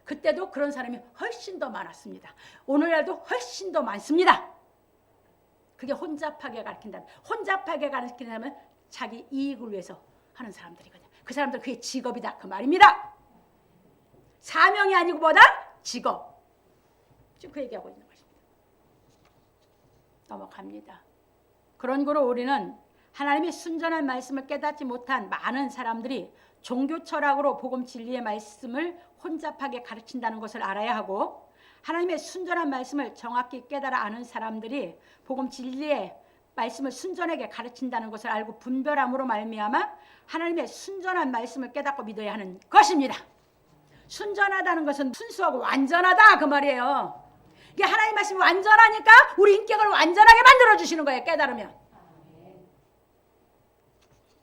그때도 그런 사람이 훨씬 더 많았습니다. 오늘날도 훨씬 더 많습니다. 그게 혼잡하게 가르친다. 혼잡하게 가르치는 자기 이익을 위해서 하는 사람들이거든요. 그 사람들 그게 직업이다 그 말입니다. 사명이 아니고 뭐다? 직업. 지금 그 얘기하고 있는 것입니다. 넘어갑니다. 그런 거로 우리는 하나님의 순전한 말씀을 깨닫지 못한 많은 사람들이 종교 철학으로 복음 진리의 말씀을 혼잡하게 가르친다는 것을 알아야 하고 하나님의 순전한 말씀을 정확히 깨달아 아는 사람들이 복음 진리의 말씀을 순전하게 가르친다는 것을 알고 분별함으로 말미암아 하나님의 순전한 말씀을 깨닫고 믿어야 하는 것입니다. 순전하다는 것은 순수하고 완전하다 그 말이에요. 이게 하나님 말씀이 완전하니까 우리 인격을 완전하게 만들어주시는 거예요. 깨달으면.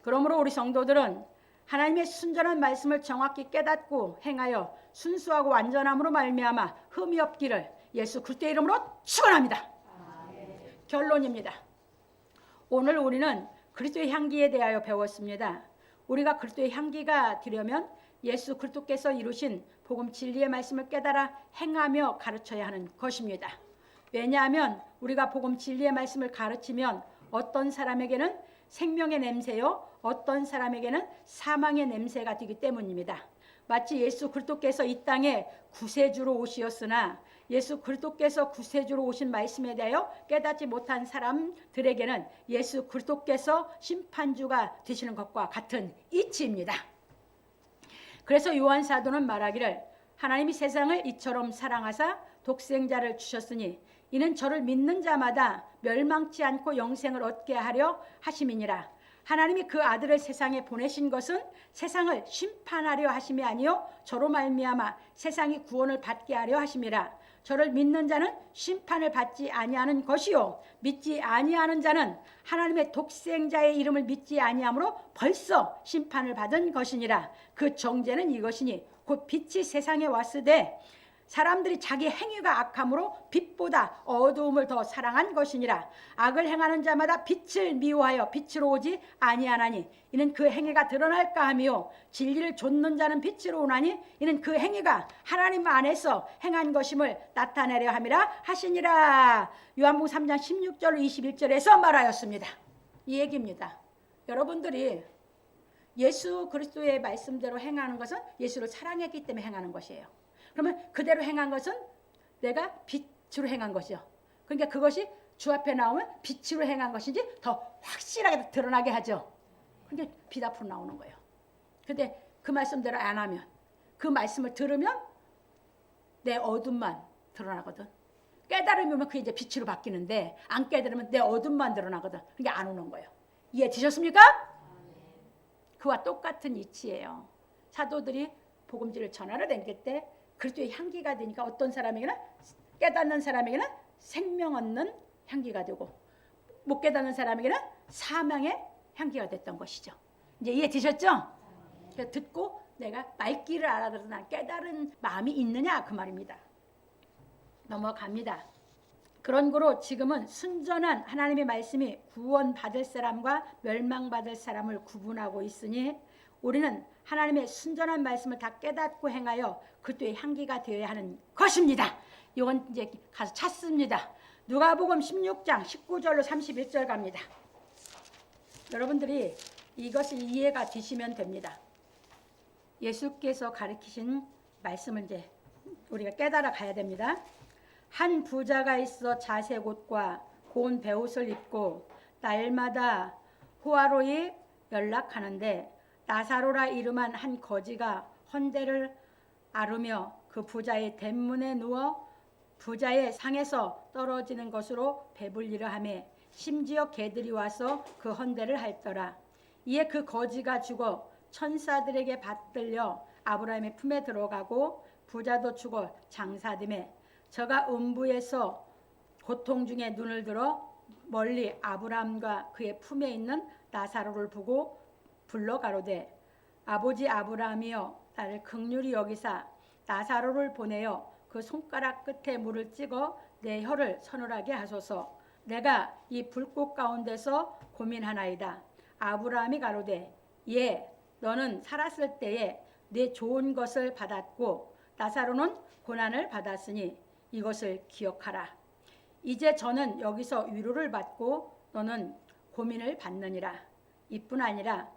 그러므로 우리 성도들은 하나님의 순전한 말씀을 정확히 깨닫고 행하여 순수하고 완전함으로 말미암아 흠이 없기를 예수 그리스도의 이름으로 축원합니다. 결론입니다. 오늘 우리는 그리스도의 향기에 대하여 배웠습니다. 우리가 그리스도의 향기가 되려면 예수 그리스도께서 이루신 복음 진리의 말씀을 깨달아 행하며 가르쳐야 하는 것입니다. 왜냐하면 우리가 복음 진리의 말씀을 가르치면 어떤 사람에게는 생명의 냄새요 어떤 사람에게는 사망의 냄새가 되기 때문입니다. 마치 예수 그리스도께서 이 땅에 구세주로 오시었으나 예수 그리스도께서 구세주로 오신 말씀에 대하여 깨닫지 못한 사람들에게는 예수 그리스도께서 심판주가 되시는 것과 같은 이치입니다. 그래서 요한 사도는 말하기를 하나님이 세상을 이처럼 사랑하사 독생자를 주셨으니 이는 저를 믿는 자마다 멸망치 않고 영생을 얻게 하려 하심이니라. 하나님이 그 아들을 세상에 보내신 것은 세상을 심판하려 하심이 아니요 저로 말미암아 세상이 구원을 받게 하려 하심이라. 저를 믿는 자는 심판을 받지 아니하는 것이요 믿지 아니하는 자는 하나님의 독생자의 이름을 믿지 아니하므로 벌써 심판을 받은 것이니라. 그 정죄는 이것이니 곧 빛이 세상에 왔으되 사람들이 자기 행위가 악함으로 빛보다 어두움을 더 사랑한 것이니라. 악을 행하는 자마다 빛을 미워하여 빛으로 오지 아니하나니 이는 그 행위가 드러날까 하며 진리를 좇는 자는 빛으로 오나니 이는 그 행위가 하나님 안에서 행한 것임을 나타내려 함이라 하시니라. 요한복음 3장 16절 21절에서 말하였습니다. 이 얘기입니다. 여러분들이 예수 그리스도의 말씀대로 행하는 것은 예수를 사랑했기 때문에 행하는 것이에요. 그러면 그대로 행한 것은 내가 빛으로 행한 것이요. 그러니까 그것이 주 앞에 나오면 빛으로 행한 것인지 더 확실하게 드러나게 하죠. 그러니까 빛 앞으로 나오는 거예요. 근데 그 말씀대로 안 하면, 그 말씀을 들으면 내 어둠만 드러나거든. 깨달음이 오면 그게 이제 빛으로 바뀌는데 안 깨달으면 내 어둠만 드러나거든. 그러니까 안 오는 거예요. 이해 되셨습니까? 그와 똑같은 이치예요. 사도들이 복음지를 전하러 다닐 때 그리스도의 향기가 되니까 어떤 사람에게는, 깨닫는 사람에게는 생명 얻는 향기가 되고 못 깨닫는 사람에게는 사망의 향기가 됐던 것이죠. 이제 이해 되셨죠? 듣고 내가 말귀를 알아들으나 깨달은 마음이 있느냐 그 말입니다. 넘어갑니다. 그런 거로 지금은 순전한 하나님의 말씀이 구원받을 사람과 멸망받을 사람을 구분하고 있으니 우리는 하나님의 순전한 말씀을 다 깨닫고 행하여 그리스도의 향기가 되어야 하는 것입니다. 이건 이제 가서 찾습니다. 누가복음 16장 19절로 31절 갑니다. 여러분들이 이것이 이해가 되시면 됩니다. 예수께서 가르치신 말씀을 이제 우리가 깨달아 가야 됩니다. 한 부자가 있어 자색 옷과 고운 베옷을 입고 날마다 호화로이 연락하는데 나사로라 이름한 한 거지가 헌대를 앓으며 그 부자의 대문에 누워 부자의 상에서 떨어지는 것으로 배불리려 하며 심지어 개들이 와서 그 헌대를 핥더라. 이에 그 거지가 죽어 천사들에게 받들려 아브라함의 품에 들어가고 부자도 죽어 장사됨에 저가 음부에서 고통 중에 눈을 들어 멀리 아브라함과 그의 품에 있는 나사로를 보고 불러 가로되 아버지 아브라함이여 나를 긍휼히 여기사 나사로를 보내어 그 손가락 끝에 물을 찍어 내 혀를 서늘하게 하소서. 내가 이 불꽃 가운데서 고민하나이다. 아브라함이 가로되 예 너는 살았을 때에 내 좋은 것을 받았고 나사로는 고난을 받았으니 이것을 기억하라. 이제 저는 여기서 위로를 받고 너는 고민을 받느니라. 이뿐 아니라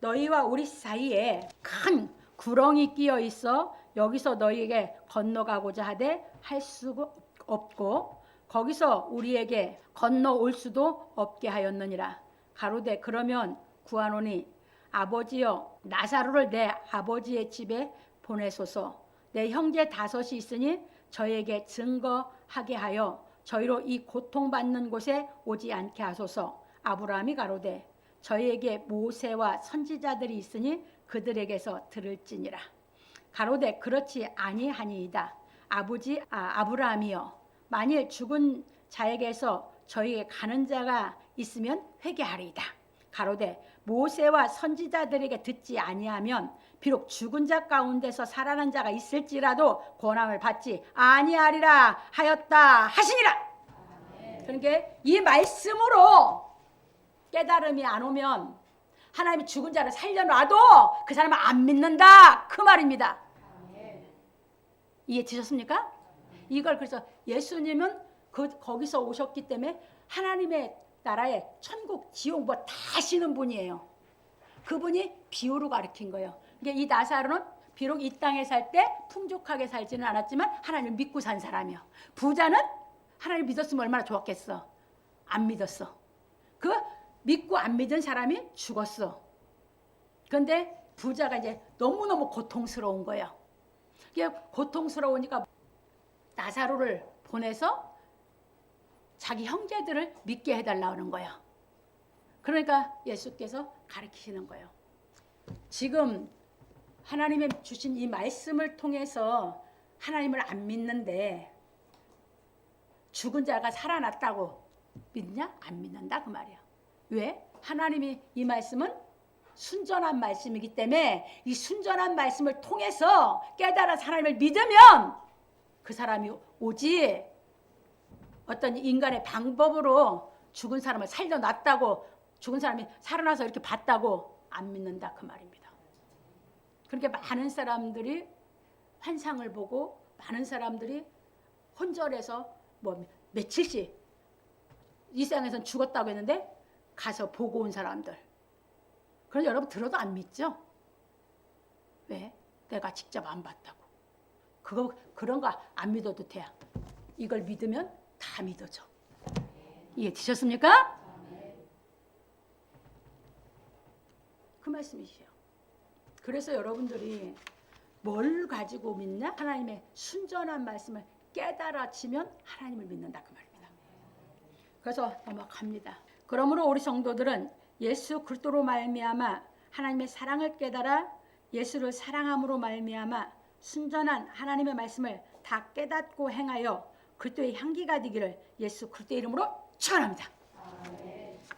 너희와 우리 사이에 큰 구렁이 끼어 있어 여기서 너희에게 건너가고자 하되 할 수가 없고 거기서 우리에게 건너올 수도 없게 하였느니라. 가로되 그러면 구하노니 아버지여 나사로를 내 아버지의 집에 보내소서. 내 형제 5이 있으니 저에게 증거하게 하여 저희로 이 고통받는 곳에 오지 않게 하소서. 아브라함이 가로되 저희에게 모세와 선지자들이 있으니 그들에게서 들을지니라. 가로되 그렇지 아니하니이다. 아버지 아브라함이여 만일 죽은 자에게서 저희에게 가는 자가 있으면 회개하리이다. 가로되 모세와 선지자들에게 듣지 아니하면 비록 죽은 자 가운데서 살아난 자가 있을지라도 권함을 받지 아니하리라 하였다 하시니라. 그러니까 이 말씀으로 깨달음이 안 오면 하나님이 죽은 자를 살려놔도 그 사람은 안 믿는다 그 말입니다. 이해 되셨습니까? 이걸 그래서 예수님은 거기서 오셨기 때문에 하나님의 나라에 천국 지옥 뭐 다 아시는 분이에요. 그분이 비유로 가르친 거예요. 그러니까 이 나사로는 비록 이 땅에 살 때 풍족하게 살지는 않았지만 하나님을 믿고 산 사람이요. 부자는 하나님 믿었으면 얼마나 좋았겠어. 안 믿었어. 그 믿고 안 믿은 사람이 죽었어. 그런데 부자가 이제 너무너무 고통스러운 거예요. 고통스러우니까 나사로를 보내서 자기 형제들을 믿게 해달라는 거예요. 그러니까 예수께서 가르치시는 거예요. 지금 하나님의 주신 이 말씀을 통해서 하나님을 안 믿는데 죽은 자가 살아났다고 믿냐? 안 믿는다 그 말이야. 왜? 하나님이 이 말씀은 순전한 말씀이기 때문에 이 순전한 말씀을 통해서 깨달아서 하나님을 믿으면 그 사람이 오지 어떤 인간의 방법으로 죽은 사람을 살려놨다고 죽은 사람이 살아나서 이렇게 봤다고 안 믿는다 그 말입니다. 그러니까 많은 사람들이 환상을 보고 많은 사람들이 혼절해서 뭐 며칠씩 이 세상에선 죽었다고 했는데 가서 보고 온 사람들. 그럼 여러분 들어도 안 믿죠? 왜? 내가 직접 안 봤다고. 그런 거 안 믿어도 돼. 이걸 믿으면 다 믿어져. 이해되셨습니까? 그 말씀이시요. 그래서 여러분들이 뭘 가지고 믿냐? 하나님의 순전한 말씀을 깨달아지면 하나님을 믿는다 그 말입니다. 그래서 넘어갑니다. 그러므로 우리 성도들은 예수 그리스도로 말미암아 하나님의 사랑을 깨달아 예수를 사랑함으로 말미암아 순전한 하나님의 말씀을 다 깨닫고 행하여 그리스도의 향기가 되기를 예수 그리스도의 이름으로 축원합니다.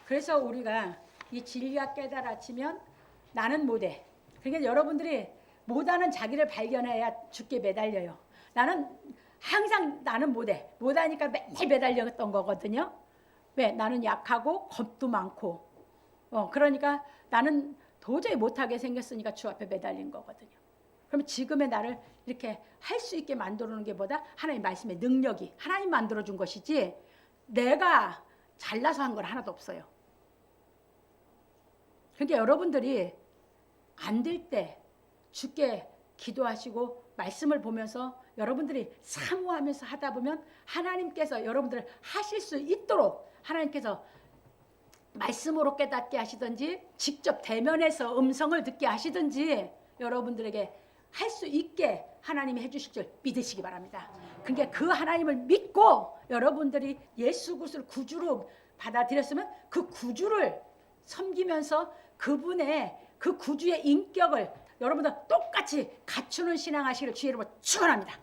그래서 우리가 이 진리가 깨달아지면 나는 못해. 그러니까 여러분들이 못하는 자기를 발견해야 죽게 매달려요. 나는 항상 나는 못해. 못하니까 맨날 매달렸던 거거든요. 왜? 나는 약하고 겁도 많고 그러니까 나는 도저히 못하게 생겼으니까 주 앞에 매달린 거거든요. 그러면 지금의 나를 이렇게 할 수 있게 만들어 놓은 게 보다 하나님 말씀의 능력이 하나님 만들어준 것이지 내가 잘나서 한 건 하나도 없어요. 그러니까 여러분들이 안 될 때 주께 기도하시고 말씀을 보면서 여러분들이 사모하면서 하다 보면 하나님께서 여러분들을 하실 수 있도록 하나님께서 말씀으로 깨닫게 하시든지 직접 대면해서 음성을 듣게 하시든지 여러분들에게 할 수 있게 하나님이 해주실 줄 믿으시기 바랍니다. 그러니까 그 하나님을 믿고 여러분들이 예수 그리스도를 구주로 받아들였으면 그 구주를 섬기면서 그분의 그 구주의 인격을 여러분들 똑같이 갖추는 신앙하시기를 주의 이름으로 축원합니다.